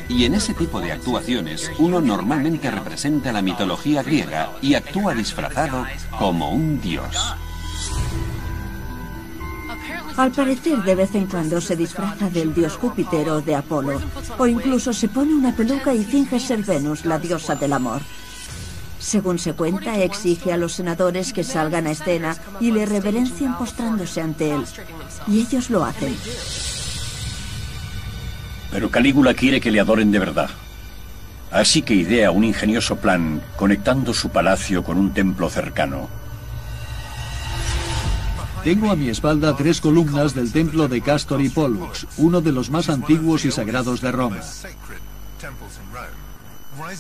S6: Y en ese tipo de actuaciones, uno normalmente representa la mitología griega y actúa disfrazado como un dios.
S11: Al parecer, de vez en cuando se disfraza del dios Júpiter o de Apolo, o incluso se pone una peluca y finge ser Venus, la diosa del amor. Según se cuenta, exige a los senadores que salgan a escena y le reverencien postrándose ante él. Y ellos lo hacen.
S1: Pero Calígula quiere que le adoren de verdad. Así que idea un ingenioso plan conectando su palacio con un templo cercano.
S9: Tengo a mi espalda 3 columnas del templo de Castor y Pollux, uno de los más antiguos y sagrados de Roma.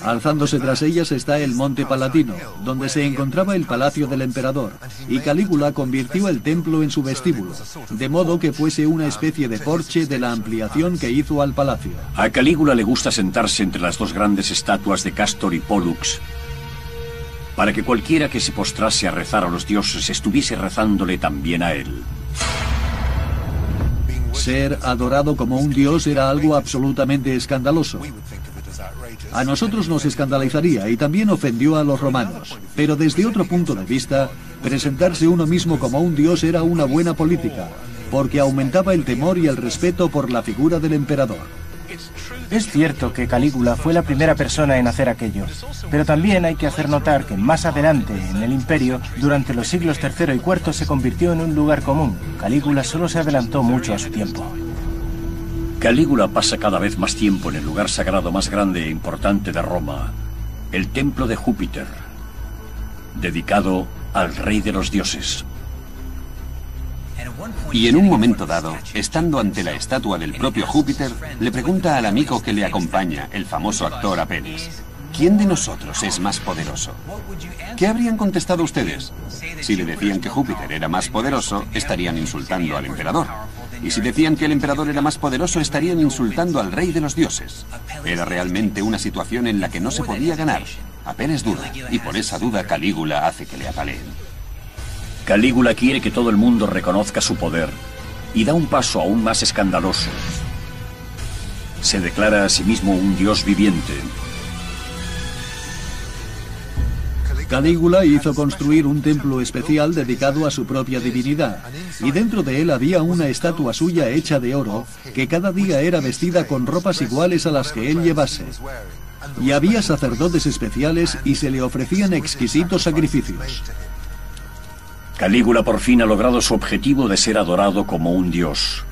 S9: Alzándose tras ellas está el Monte Palatino, donde se encontraba el palacio del emperador, y Calígula convirtió el templo en su vestíbulo, de modo que fuese una especie de porche de la ampliación que hizo al palacio.
S1: A Calígula le gusta sentarse entre las dos grandes estatuas de Castor y Pollux, para que cualquiera que se postrase a rezar a los dioses estuviese rezándole también a él.
S9: Ser adorado como un dios era algo absolutamente escandaloso. A nosotros nos escandalizaría y también ofendió a los romanos. Pero desde otro punto de vista, presentarse uno mismo como un dios era una buena política, porque aumentaba el temor y el respeto por la figura del emperador.
S4: Es cierto que Calígula fue la primera persona en hacer aquello, pero también hay que hacer notar que más adelante, en el imperio, durante los siglos III y IV se convirtió en un lugar común. Calígula solo se adelantó mucho a su tiempo.
S1: Calígula pasa cada vez más tiempo en el lugar sagrado más grande e importante de Roma, el templo de Júpiter, dedicado al rey de los dioses.
S6: Y en un momento dado, estando ante la estatua del propio Júpiter, le pregunta al amigo que le acompaña, el famoso actor Apeles: ¿quién de nosotros es más poderoso? ¿Qué habrían contestado ustedes? Si le decían que Júpiter era más poderoso, estarían insultando al emperador. Y si decían que el emperador era más poderoso, estarían insultando al rey de los dioses. Era realmente una situación en la que no se podía ganar. Apenas duda, y por esa duda Calígula hace que le apaleen.
S1: Calígula quiere que todo el mundo reconozca su poder y da un paso aún más escandaloso. Se declara a sí mismo un dios viviente.
S9: Calígula hizo construir un templo especial dedicado a su propia divinidad, y dentro de él había una estatua suya hecha de oro, que cada día era vestida con ropas iguales a las que él llevase. Y había sacerdotes especiales y se le ofrecían exquisitos sacrificios.
S1: Calígula por fin ha logrado su objetivo de ser adorado como un dios,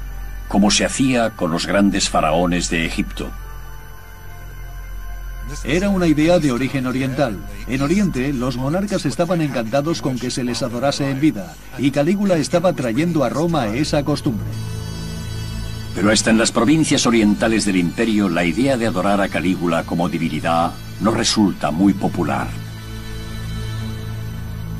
S1: como se hacía con los grandes faraones de Egipto.
S9: Era una idea de origen oriental. En Oriente, los monarcas estaban encantados con que se les adorase en vida, y Calígula estaba trayendo a Roma esa costumbre.
S1: Pero hasta en las provincias orientales del imperio, la idea de adorar a Calígula como divinidad no resulta muy popular.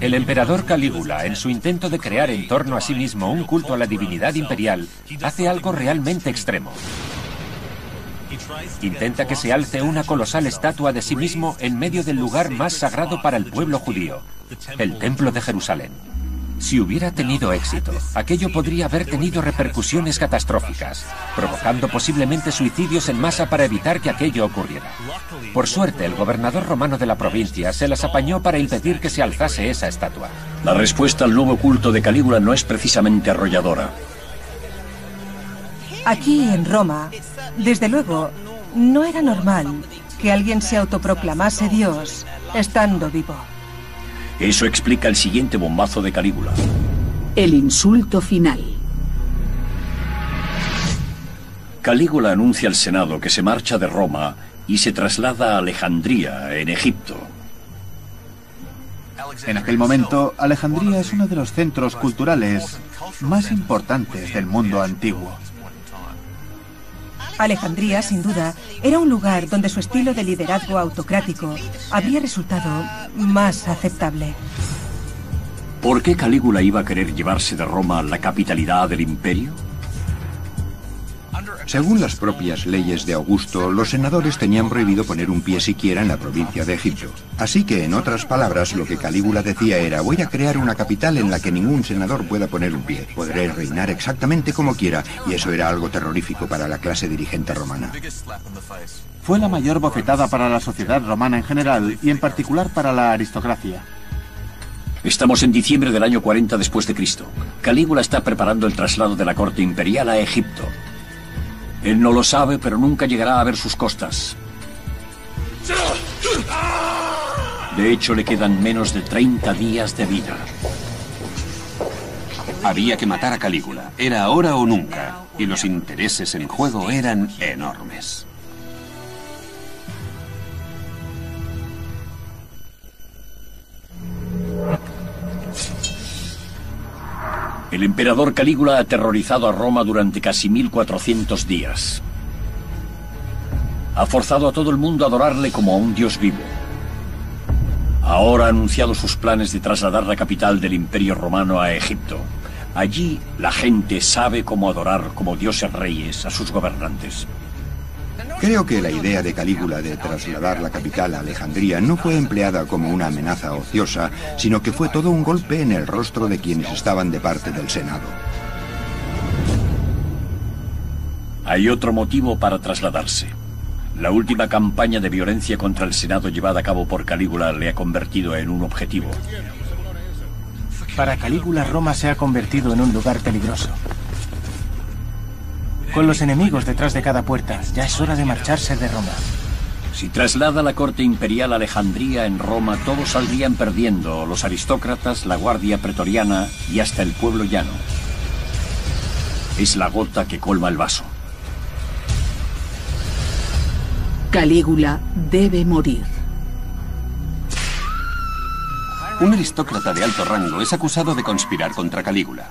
S7: El emperador Calígula, en su intento de crear en torno a sí mismo un culto a la divinidad imperial, hace algo realmente extremo. Intenta que se alce una colosal estatua de sí mismo en medio del lugar más sagrado para el pueblo judío, el Templo de Jerusalén. Si hubiera tenido éxito, aquello podría haber tenido repercusiones catastróficas, provocando posiblemente suicidios en masa para evitar que aquello ocurriera. Por suerte, el gobernador romano de la provincia se las apañó para impedir que se alzase esa estatua.
S1: La respuesta al nuevo culto de Calígula no es precisamente arrolladora.
S2: Aquí en Roma, desde luego, no era normal que alguien se autoproclamase Dios estando vivo.
S1: Eso explica el siguiente bombazo de Calígula.
S8: El insulto final.
S1: Calígula anuncia al Senado que se marcha de Roma y se traslada a Alejandría, en Egipto.
S5: En aquel momento, Alejandría es uno de los centros culturales más importantes del mundo antiguo.
S2: Alejandría, sin duda, era un lugar donde su estilo de liderazgo autocrático habría resultado más aceptable.
S1: ¿Por qué Calígula iba a querer llevarse de Roma la capitalidad del imperio?
S10: Según las propias leyes de Augusto, los senadores tenían prohibido poner un pie siquiera en la provincia de Egipto. Así que, en otras palabras, lo que Calígula decía era: voy a crear una capital en la que ningún senador pueda poner un pie. Podré reinar exactamente como quiera, y eso era algo terrorífico para la clase dirigente romana.
S5: Fue la mayor bofetada para la sociedad romana en general, y en particular para la aristocracia.
S1: Estamos en diciembre del año 40 después de Cristo. Calígula está preparando el traslado de la corte imperial a Egipto. Él no lo sabe, pero nunca llegará a ver sus costas. De hecho, le quedan menos de 30 días de vida.
S6: Había que matar a Calígula. Era ahora o nunca. Y los intereses en juego eran enormes.
S1: El emperador Calígula ha aterrorizado a Roma durante casi 1400 días. Ha forzado a todo el mundo a adorarle como a un dios vivo. Ahora ha anunciado sus planes de trasladar la capital del Imperio Romano a Egipto. Allí la gente sabe cómo adorar como dioses reyes a sus gobernantes.
S10: Creo que la idea de Calígula de trasladar la capital a Alejandría no fue empleada como una amenaza ociosa, sino que fue todo un golpe en el rostro de quienes estaban de parte del Senado.
S1: Hay otro motivo para trasladarse. La última campaña de violencia contra el Senado llevada a cabo por Calígula le ha convertido en un objetivo.
S4: Para Calígula, Roma se ha convertido en un lugar peligroso. Con los enemigos detrás de cada puerta, ya es hora de marcharse de Roma.
S1: Si traslada la corte imperial a Alejandría, en Roma todos saldrían perdiendo: los aristócratas, la guardia pretoriana y hasta el pueblo llano. Es la gota que colma el vaso.
S8: Calígula debe morir.
S6: Un aristócrata de alto rango es acusado de conspirar contra Calígula.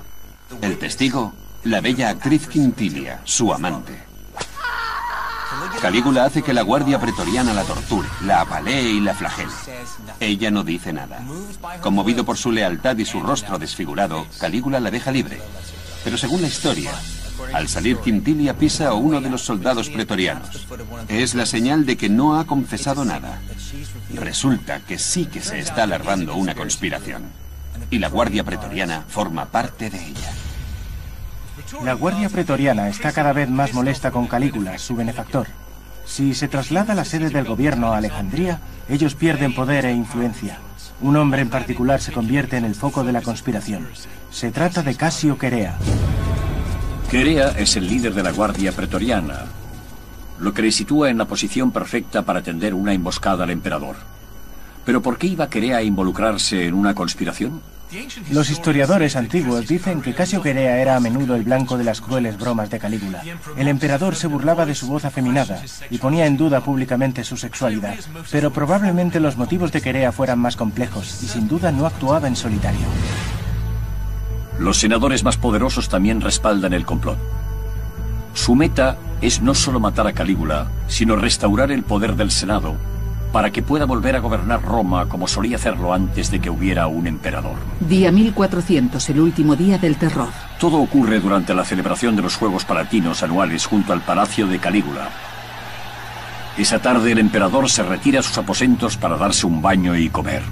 S6: El testigo, la bella actriz Quintilia, su amante. Calígula hace que la guardia pretoriana la torture, la apalee y la flagele. Ella no dice nada. Conmovido por su lealtad y su rostro desfigurado, Calígula la deja libre. Pero según la historia, al salir Quintilia pisa a uno de los soldados pretorianos. Es la señal de que no ha confesado nada. Resulta que sí que se está alargando una conspiración. Y la guardia pretoriana forma parte de ella.
S4: La guardia pretoriana está cada vez más molesta con Calígula, su benefactor. Si se traslada la sede del gobierno a Alejandría, ellos pierden poder e influencia. Un hombre en particular se convierte en el foco de la conspiración. Se trata de Casio Querea.
S1: Querea es el líder de la guardia pretoriana, lo que le sitúa en la posición perfecta para tender una emboscada al emperador. ¿Pero por qué iba Querea a involucrarse en una conspiración?
S4: Los historiadores antiguos dicen que Casio Querea era a menudo el blanco de las crueles bromas de Calígula. El emperador se burlaba de su voz afeminada y ponía en duda públicamente su sexualidad. Pero probablemente los motivos de Querea fueran más complejos y sin duda no actuaba en solitario.
S1: Los senadores más poderosos también respaldan el complot. Su meta es no solo matar a Calígula, sino restaurar el poder del Senado para que pueda volver a gobernar Roma como solía hacerlo antes de que hubiera un emperador.
S8: Día 1400, el último día del terror.
S1: Todo ocurre durante la celebración de los Juegos Palatinos anuales junto al palacio de Calígula. Esa tarde el emperador se retira a sus aposentos para darse un baño y comer.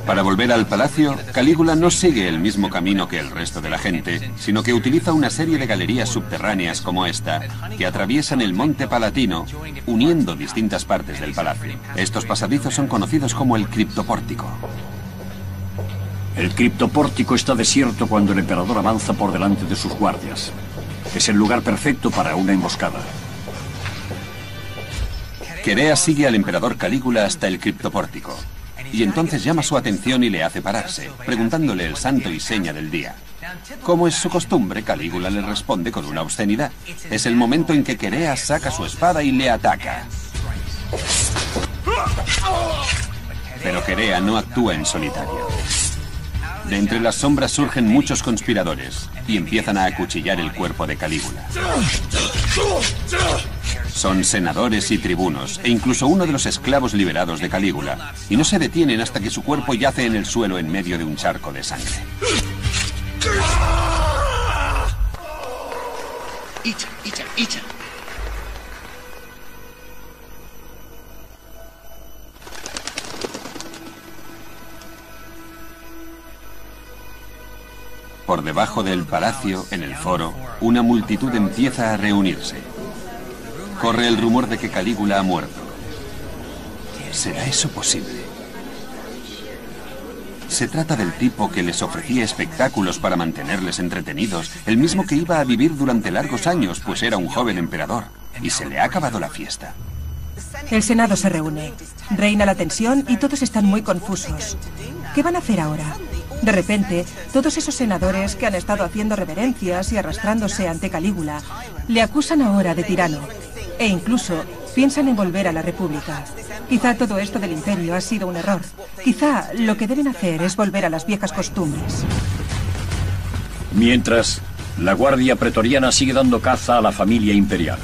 S6: Para volver al palacio, Calígula no sigue el mismo camino que el resto de la gente, sino que utiliza una serie de galerías subterráneas como esta, que atraviesan el monte Palatino, uniendo distintas partes del palacio. Estos pasadizos son conocidos como el criptopórtico.
S1: El criptopórtico está desierto cuando el emperador avanza por delante de sus guardias. Es el lugar perfecto para una emboscada.
S6: Querea sigue al emperador Calígula hasta el criptopórtico. Y entonces llama su atención y le hace pararse, preguntándole el santo y seña del día. Como es su costumbre, Calígula le responde con una obscenidad. Es el momento en que Querea saca su espada y le ataca. Pero Querea no actúa en solitario. De entre las sombras surgen muchos conspiradores y empiezan a acuchillar el cuerpo de Calígula. Son senadores y tribunos, e incluso uno de los esclavos liberados de Calígula, y no se detienen hasta que su cuerpo yace en el suelo en medio de un charco de sangre. Por debajo del palacio, en el foro, una multitud empieza a reunirse. Corre el rumor de que Calígula ha muerto. ¿Será eso posible? Se trata del tipo que les ofrecía espectáculos para mantenerles entretenidos, el mismo que iba a vivir durante largos años, pues era un joven emperador, y se le ha acabado la fiesta.
S2: El Senado se reúne. Reina la tensión y todos están muy confusos. ¿Qué van a hacer ahora? De repente, todos esos senadores que han estado haciendo reverencias y arrastrándose ante Calígula le acusan ahora de tirano e incluso piensan en volver a la República. Quizá todo esto del imperio ha sido un error. Quizá lo que deben hacer es volver a las viejas costumbres.
S1: Mientras, la guardia pretoriana sigue dando caza a la familia imperial.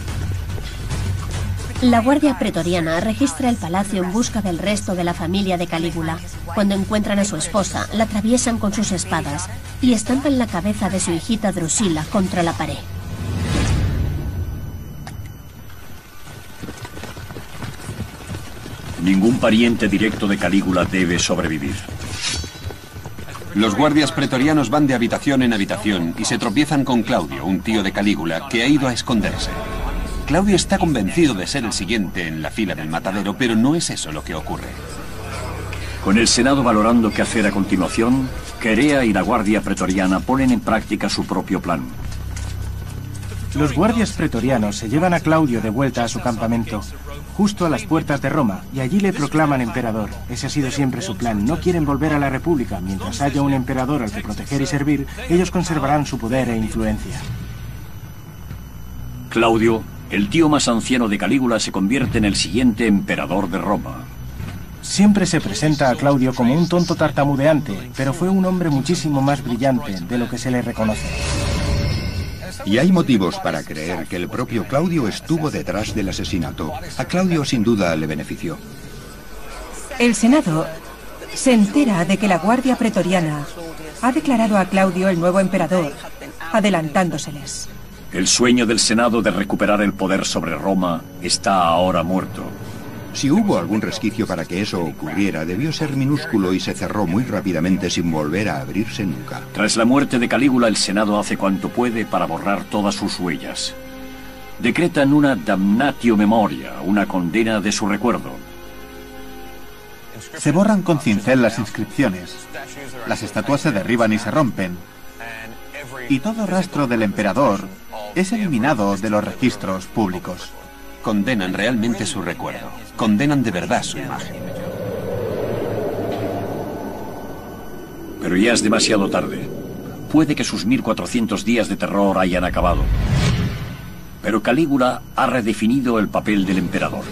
S3: La guardia pretoriana registra el palacio en busca del resto de la familia de Calígula. Cuando encuentran a su esposa, la atraviesan con sus espadas y estampan la cabeza de su hijita Drusila contra la pared.
S1: Ningún pariente directo de Calígula debe sobrevivir.
S6: Los guardias pretorianos van de habitación en habitación y se tropiezan con Claudio, un tío de Calígula, que ha ido a esconderse. Claudio está convencido de ser el siguiente en la fila del matadero, pero no es eso lo que ocurre.
S1: Con el Senado valorando qué hacer a continuación, Querea y la guardia pretoriana ponen en práctica su propio plan.
S4: Los guardias pretorianos se llevan a Claudio de vuelta a su campamento, justo a las puertas de Roma, y allí le proclaman emperador. Ese ha sido siempre su plan. No quieren volver a la República. Mientras haya un emperador al que proteger y servir, ellos conservarán su poder e influencia.
S1: Claudio, el tío más anciano de Calígula, se convierte en el siguiente emperador de Roma.
S4: Siempre se presenta a Claudio como un tonto tartamudeante, pero fue un hombre muchísimo más brillante de lo que se le reconoce.
S10: Y hay motivos para creer que el propio Claudio estuvo detrás del asesinato. A Claudio sin duda le benefició.
S2: El Senado se entera de que la Guardia Pretoriana ha declarado a Claudio el nuevo emperador, adelantándoseles.
S1: El sueño del Senado de recuperar el poder sobre Roma está ahora muerto.
S10: Si hubo algún resquicio para que eso ocurriera, debió ser minúsculo y se cerró muy rápidamente sin volver a abrirse nunca.
S1: Tras la muerte de Calígula, el Senado hace cuanto puede para borrar todas sus huellas. Decretan una damnatio memoria, una condena de su recuerdo.
S5: Se borran con cincel las inscripciones. Las estatuas se derriban y se rompen. Y todo rastro del emperador es eliminado de los registros públicos.
S6: Condenan realmente su recuerdo. Condenan de verdad su imagen.
S1: Pero ya es demasiado tarde. Puede que sus 1400 días de terror hayan acabado. Pero Calígula ha redefinido el papel del emperador.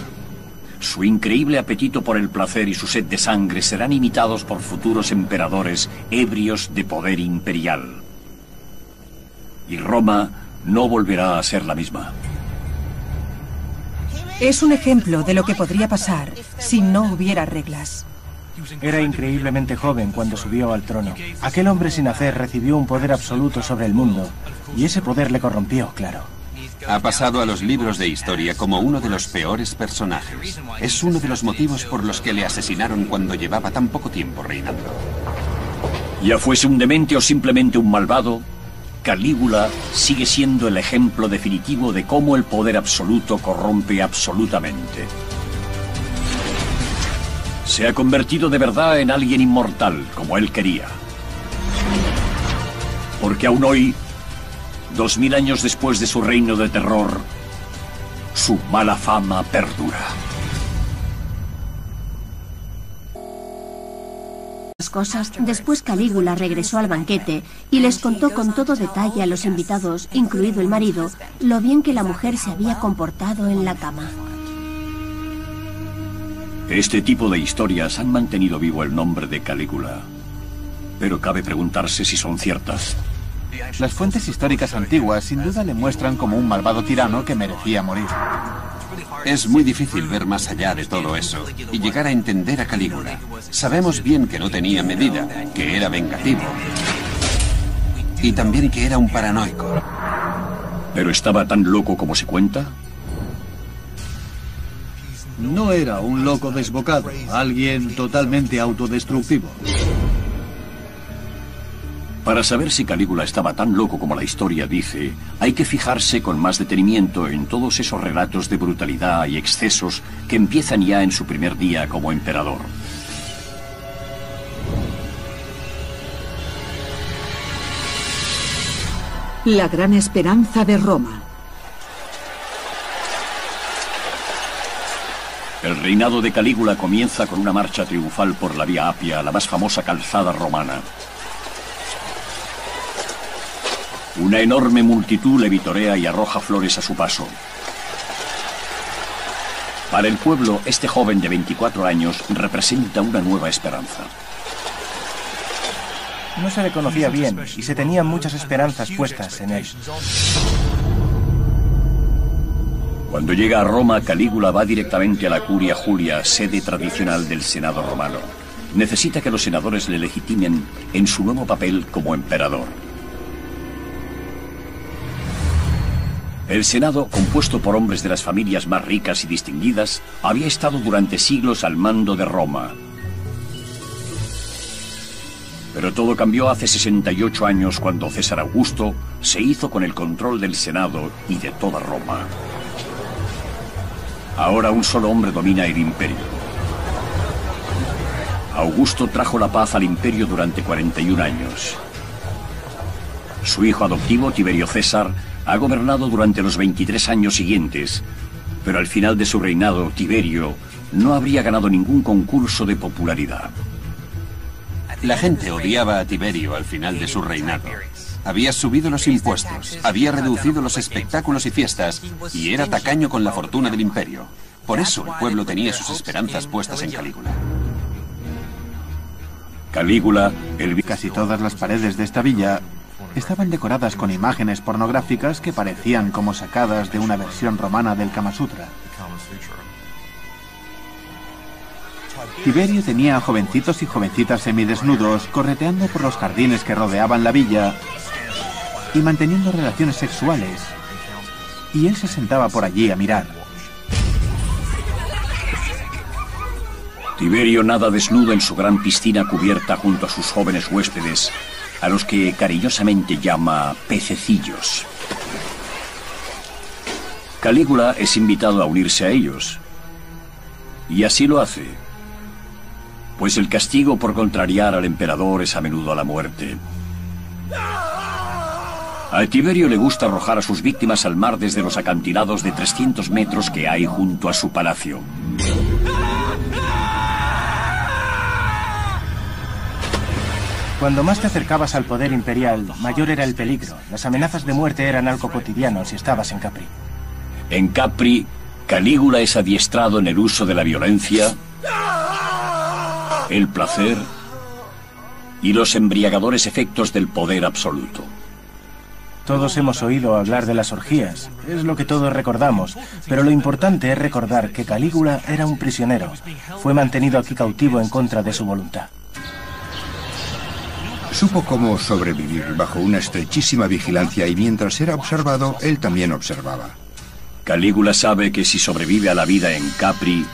S1: Su increíble apetito por el placer y su sed de sangre serán imitados por futuros emperadores ebrios de poder imperial. Y Roma no volverá a ser la misma.
S2: Es un ejemplo de lo que podría pasar si no hubiera reglas.
S4: Era increíblemente joven cuando subió al trono. Aquel hombre sin hacer recibió un poder absoluto sobre el mundo, y ese poder le corrompió, claro.
S6: Ha pasado a los libros de historia como uno de los peores personajes. Es uno de los motivos por los que le asesinaron cuando llevaba tan poco tiempo reinando.
S1: Ya fuese un demente o simplemente un malvado, Calígula sigue siendo el ejemplo definitivo de cómo el poder absoluto corrompe absolutamente. Se ha convertido de verdad en alguien inmortal, como él quería. Porque aún hoy, 2000 años después de su reino de terror, su mala fama perdura.
S3: Cosas. Después Calígula regresó al banquete y les contó con todo detalle a los invitados, incluido el marido, lo bien que la mujer se había comportado en la cama.
S1: Este tipo de historias han mantenido vivo el nombre de Calígula. Pero cabe preguntarse si son ciertas.
S5: Las fuentes históricas antiguas sin duda le muestran como un malvado tirano que merecía morir.
S6: Es muy difícil ver más allá de todo eso y llegar a entender a Calígula. Sabemos bien que no tenía medida, que era vengativo. Y también que era un paranoico.
S1: ¿Pero estaba tan loco como se cuenta?
S9: No era un loco desbocado, alguien totalmente autodestructivo.
S1: Para saber si Calígula estaba tan loco como la historia dice, hay que fijarse con más detenimiento en todos esos relatos de brutalidad y excesos que empiezan ya en su primer día como emperador.
S8: La gran esperanza de Roma.
S1: El reinado de Calígula comienza con una marcha triunfal por la Vía Apia, la más famosa calzada romana. Una enorme multitud le vitorea y arroja flores a su paso. Para el pueblo, este joven de 24 años representa una nueva esperanza.
S4: No se le conocía bien y se tenían muchas esperanzas puestas en él.
S1: Cuando llega a Roma, Calígula va directamente a la Curia Julia, sede tradicional del Senado romano. Necesita que los senadores le legitimen en su nuevo papel como emperador. El Senado, compuesto por hombres de las familias más ricas y distinguidas, había estado durante siglos al mando de Roma. Pero todo cambió hace 68 años cuando César Augusto se hizo con el control del Senado y de toda Roma. Ahora un solo hombre domina el imperio. Augusto trajo la paz al imperio durante 41 años. Su hijo adoptivo, Tiberio César, ha gobernado durante los 23 años siguientes, pero al final de su reinado, Tiberio no habría ganado ningún concurso de popularidad.
S6: La gente odiaba a Tiberio al final de su reinado. Había subido los impuestos, había reducido los espectáculos y fiestas, y era tacaño con la fortuna del imperio. Por eso el pueblo tenía sus esperanzas puestas en Calígula.
S1: Calígula,
S5: Casi todas las paredes de esta villa estaban decoradas con imágenes pornográficas que parecían como sacadas de una versión romana del Kama Sutra. Tiberio tenía a jovencitos y jovencitas semidesnudos correteando por los jardines que rodeaban la villa y manteniendo relaciones sexuales. Y él se sentaba por allí a mirar.
S1: Tiberio nada desnudo en su gran piscina cubierta junto a sus jóvenes huéspedes, a los que cariñosamente llama pececillos. Calígula es invitado a unirse a ellos. Y así lo hace, pues el castigo por contrariar al emperador es a menudo la muerte. A Tiberio le gusta arrojar a sus víctimas al mar desde los acantilados de 300 metros que hay junto a su palacio.
S4: Cuando más te acercabas al poder imperial, mayor era el peligro. Las amenazas de muerte eran algo cotidiano si estabas en Capri.
S1: En Capri, Calígula es adiestrado en el uso de la violencia, el placer y los embriagadores efectos del poder absoluto.
S4: Todos hemos oído hablar de las orgías, es lo que todos recordamos, pero lo importante es recordar que Calígula era un prisionero. Fue mantenido aquí cautivo en contra de su voluntad.
S10: Supo cómo sobrevivir bajo una estrechísima vigilancia y mientras era observado, él también observaba.
S1: Calígula sabe que si sobrevive a la vida en Capri,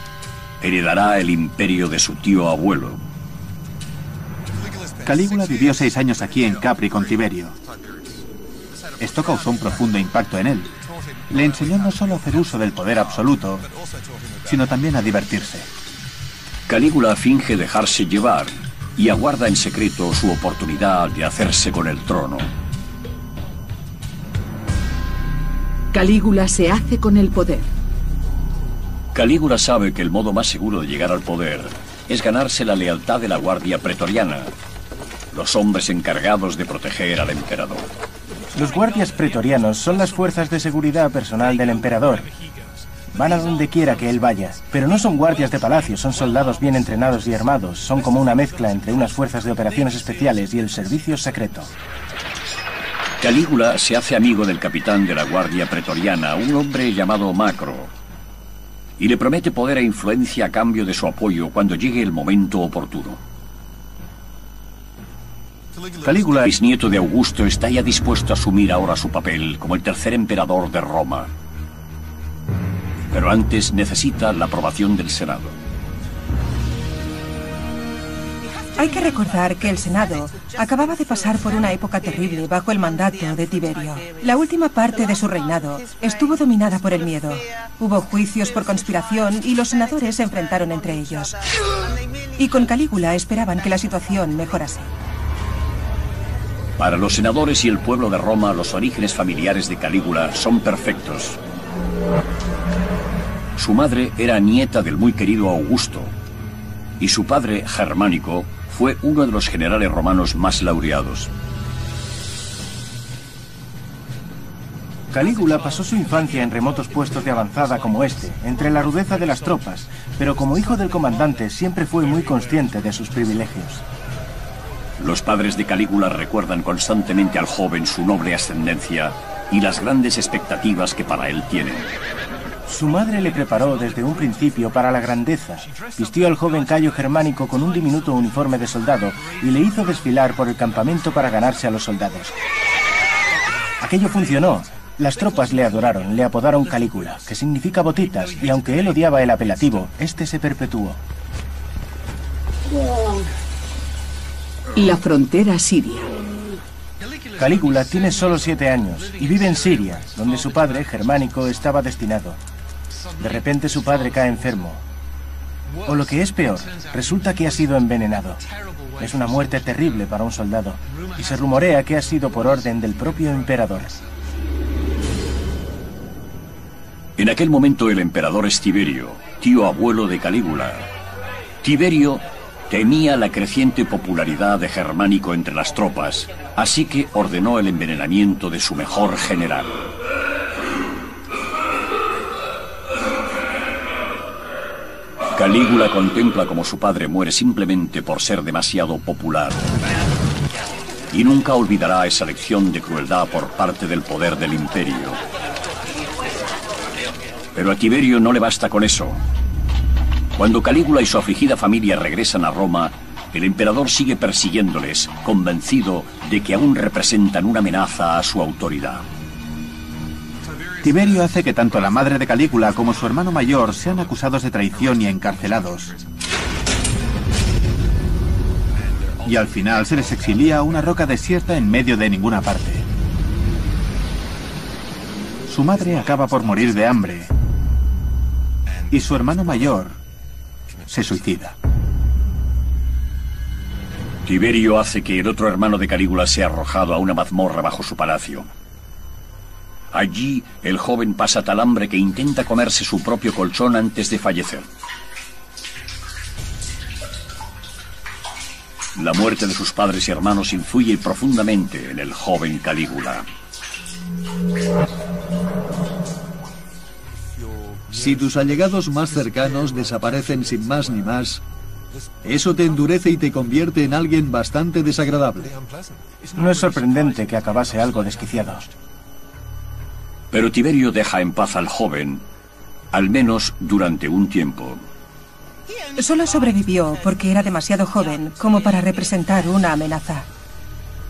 S1: heredará el imperio de su tío abuelo.
S5: Calígula vivió 6 años aquí en Capri con Tiberio. Esto causó un profundo impacto en él. Le enseñó no solo a hacer uso del poder absoluto, sino también a divertirse.
S1: Calígula finge dejarse llevar y aguarda en secreto su oportunidad de hacerse con el trono.
S8: Calígula se hace con el poder.
S1: Calígula sabe que el modo más seguro de llegar al poder es ganarse la lealtad de la Guardia Pretoriana, los hombres encargados de proteger al emperador.
S4: Los guardias pretorianos son las fuerzas de seguridad personal del emperador. Van a donde quiera que él vaya, pero no son guardias de palacio, son soldados bien entrenados y armados. Son como una mezcla entre unas fuerzas de operaciones especiales y el servicio secreto.
S1: Calígula se hace amigo del capitán de la Guardia Pretoriana, un hombre llamado Macro, y le promete poder e influencia a cambio de su apoyo cuando llegue el momento oportuno. Calígula, bisnieto de Augusto, está ya dispuesto a asumir ahora su papel como el tercer emperador de Roma. Pero antes necesita la aprobación del Senado.
S2: Hay que recordar que el Senado acababa de pasar por una época terrible bajo el mandato de Tiberio. La última parte de su reinado estuvo dominada por el miedo. Hubo juicios por conspiración y los senadores se enfrentaron entre ellos. Y con Calígula esperaban que la situación mejorase.
S1: Para los senadores y el pueblo de Roma, los orígenes familiares de Calígula son perfectos. Su madre era nieta del muy querido Augusto, y su padre, Germánico, fue uno de los generales romanos más laureados.
S4: Calígula pasó su infancia en remotos puestos de avanzada como este, entre la rudeza de las tropas, pero como hijo del comandante siempre fue muy consciente de sus privilegios.
S1: Los padres de Calígula recuerdan constantemente al joven su noble ascendencia y las grandes expectativas que para él tienen.
S4: Su madre le preparó desde un principio para la grandeza. Vistió al joven Cayo Germánico con un diminuto uniforme de soldado y le hizo desfilar por el campamento para ganarse a los soldados. Aquello funcionó. Las tropas le adoraron, le apodaron Calígula, que significa botitas, y aunque él odiaba el apelativo, este se perpetuó.
S8: La frontera siria.
S4: Calígula tiene solo 7 años y vive en Siria, donde su padre, Germánico, estaba destinado. De repente su padre cae enfermo. O lo que es peor, resulta que ha sido envenenado. Es una muerte terrible para un soldado, y se rumorea que ha sido por orden del propio emperador.
S1: En aquel momento el emperador es Tiberio, tío abuelo de Calígula. Tiberio temía la creciente popularidad de Germánico entre las tropas, así que ordenó el envenenamiento de su mejor general. Calígula contempla cómo su padre muere simplemente por ser demasiado popular. y nunca olvidará esa lección de crueldad por parte del poder del imperio. Pero a Tiberio no le basta con eso. Cuando Calígula y su afligida familia regresan a Roma, el emperador sigue persiguiéndoles, convencido de que aún representan una amenaza a su autoridad.
S5: Tiberio hace que tanto la madre de Calígula como su hermano mayor sean acusados de traición y encarcelados. Y al final se les exilia a una roca desierta en medio de ninguna parte. Su madre acaba por morir de hambre. Y su hermano mayor se suicida.
S1: Tiberio hace que el otro hermano de Calígula sea arrojado a una mazmorra bajo su palacio. Allí, el joven pasa tal hambre que intenta comerse su propio colchón antes de fallecer. La muerte de sus padres y hermanos influye profundamente en el joven Calígula.
S9: Si tus allegados más cercanos desaparecen sin más ni más, eso te endurece y te convierte en alguien bastante desagradable.
S4: No es sorprendente que acabase algo desquiciado.
S1: Pero Tiberio deja en paz al joven, al menos durante un tiempo.
S2: Solo sobrevivió porque era demasiado joven como para representar una amenaza.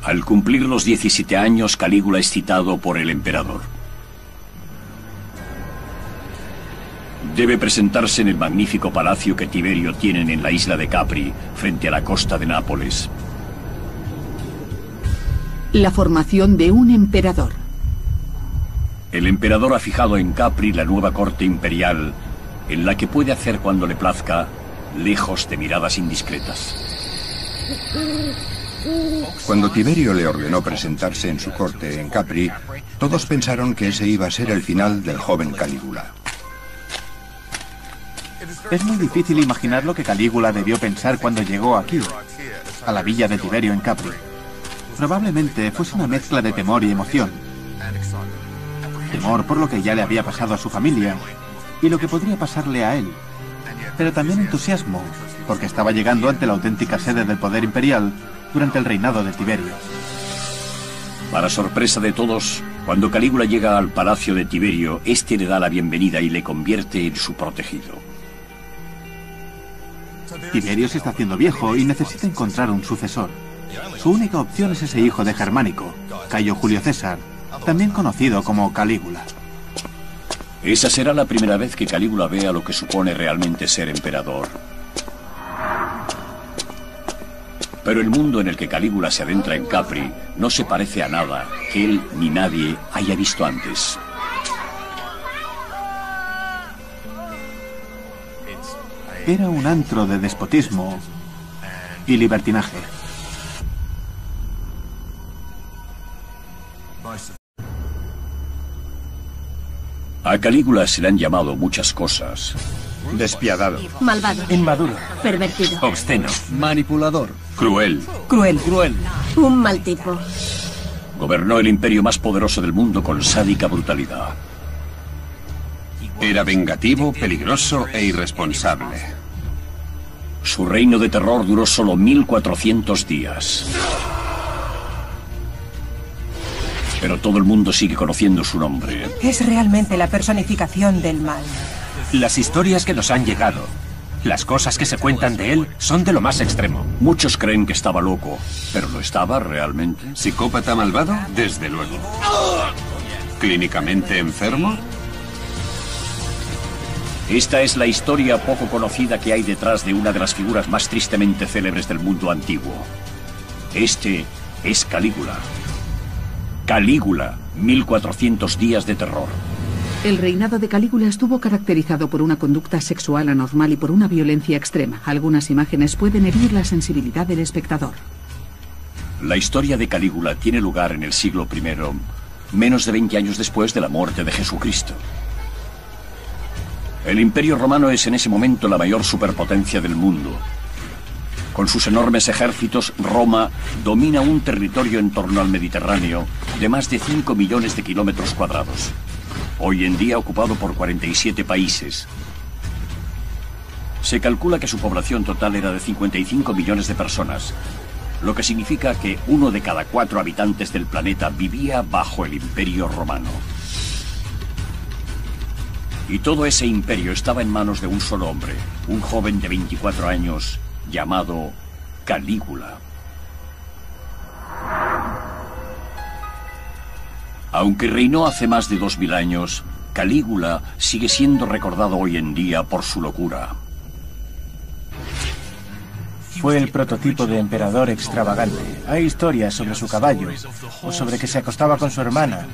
S1: Al cumplir los 17 años, Calígula es citado por el emperador. Debe presentarse en el magnífico palacio que Tiberio tiene en la isla de Capri, frente a la costa de Nápoles.
S8: La formación de un emperador.
S1: El emperador ha fijado en Capri la nueva corte imperial, en la que puede hacer cuando le plazca, lejos de miradas indiscretas.
S10: Cuando Tiberio le ordenó presentarse en su corte en Capri, todos pensaron que ese iba a ser el final del joven Calígula.
S5: Es muy difícil imaginar lo que Calígula debió pensar cuando llegó aquí, a la villa de Tiberio en Capri. Probablemente fuese una mezcla de temor y emoción. Temor por lo que ya le había pasado a su familia y lo que podría pasarle a él. Pero también entusiasmo, porque estaba llegando ante la auténtica sede del poder imperial durante el reinado de Tiberio.
S1: Para sorpresa de todos, cuando Calígula llega al palacio de Tiberio, este le da la bienvenida y le convierte en su protegido.
S5: Tiberio se está haciendo viejo y necesita encontrar un sucesor. Su única opción es ese hijo de Germánico, Cayo Julio César, también conocido como Calígula.
S1: Esa será la primera vez que Calígula vea lo que supone realmente ser emperador. Pero el mundo en el que Calígula se adentra en Capri no se parece a nada que él ni nadie haya visto antes.
S5: Era un antro de despotismo y libertinaje.
S1: A Calígula se le han llamado muchas cosas.
S10: Despiadado.
S3: Malvado.
S4: Inmaduro.
S3: Pervertido.
S7: Obsceno.
S9: Manipulador.
S1: Cruel.
S2: Cruel.
S3: Un mal tipo.
S1: Gobernó el imperio más poderoso del mundo con sádica brutalidad.
S6: Era vengativo, peligroso e irresponsable.
S1: Su reino de terror duró solo 1400 días. Pero todo el mundo sigue conociendo su nombre.
S2: Es realmente la personificación del mal.
S7: Las historias que nos han llegado, las cosas que se cuentan de él, son de lo más extremo.
S1: Muchos creen que estaba loco, pero ¿lo estaba realmente?
S6: ¿Psicópata malvado? Desde luego. ¿Clínicamente enfermo?
S1: Esta es la historia poco conocida que hay detrás de una de las figuras más tristemente célebres del mundo antiguo. Este es Calígula. Calígula, 1400 días de terror.
S8: El reinado de Calígula estuvo caracterizado por una conducta sexual anormal y por una violencia extrema. Algunas imágenes pueden herir la sensibilidad del espectador.
S1: La historia de Calígula tiene lugar en el siglo I, menos de 20 años después de la muerte de Jesucristo. El Imperio Romano es en ese momento la mayor superpotencia del mundo. Con sus enormes ejércitos, Roma domina un territorio en torno al Mediterráneo de más de 5 millones de kilómetros cuadrados. Hoy en día ocupado por 47 países. Se calcula que su población total era de 55 millones de personas. lo que significa que 1 de cada 4 habitantes del planeta vivía bajo el Imperio Romano. Y todo ese imperio estaba en manos de un solo hombre, un joven de 24 años llamado Calígula. Aunque reinó hace más de 2000 años, Calígula sigue siendo recordado hoy en día por su locura.
S4: Fue el prototipo de emperador extravagante. Hay historias sobre su caballo, o sobre que se acostaba con su hermana,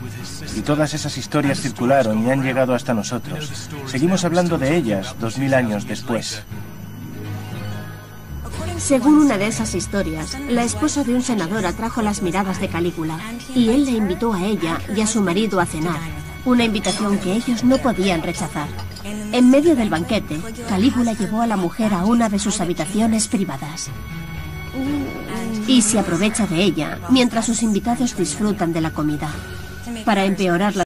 S4: y todas esas historias circularon y han llegado hasta nosotros. Seguimos hablando de ellas 2000 años después.
S3: Según una de esas historias, la esposa de un senador atrajo las miradas de Calígula, y él la invitó a ella y a su marido a cenar, una invitación que ellos no podían rechazar. En medio del banquete, Calígula llevó a la mujer a una de sus habitaciones privadas y se aprovecha de ella mientras sus invitados disfrutan de la comida. Para empeorar la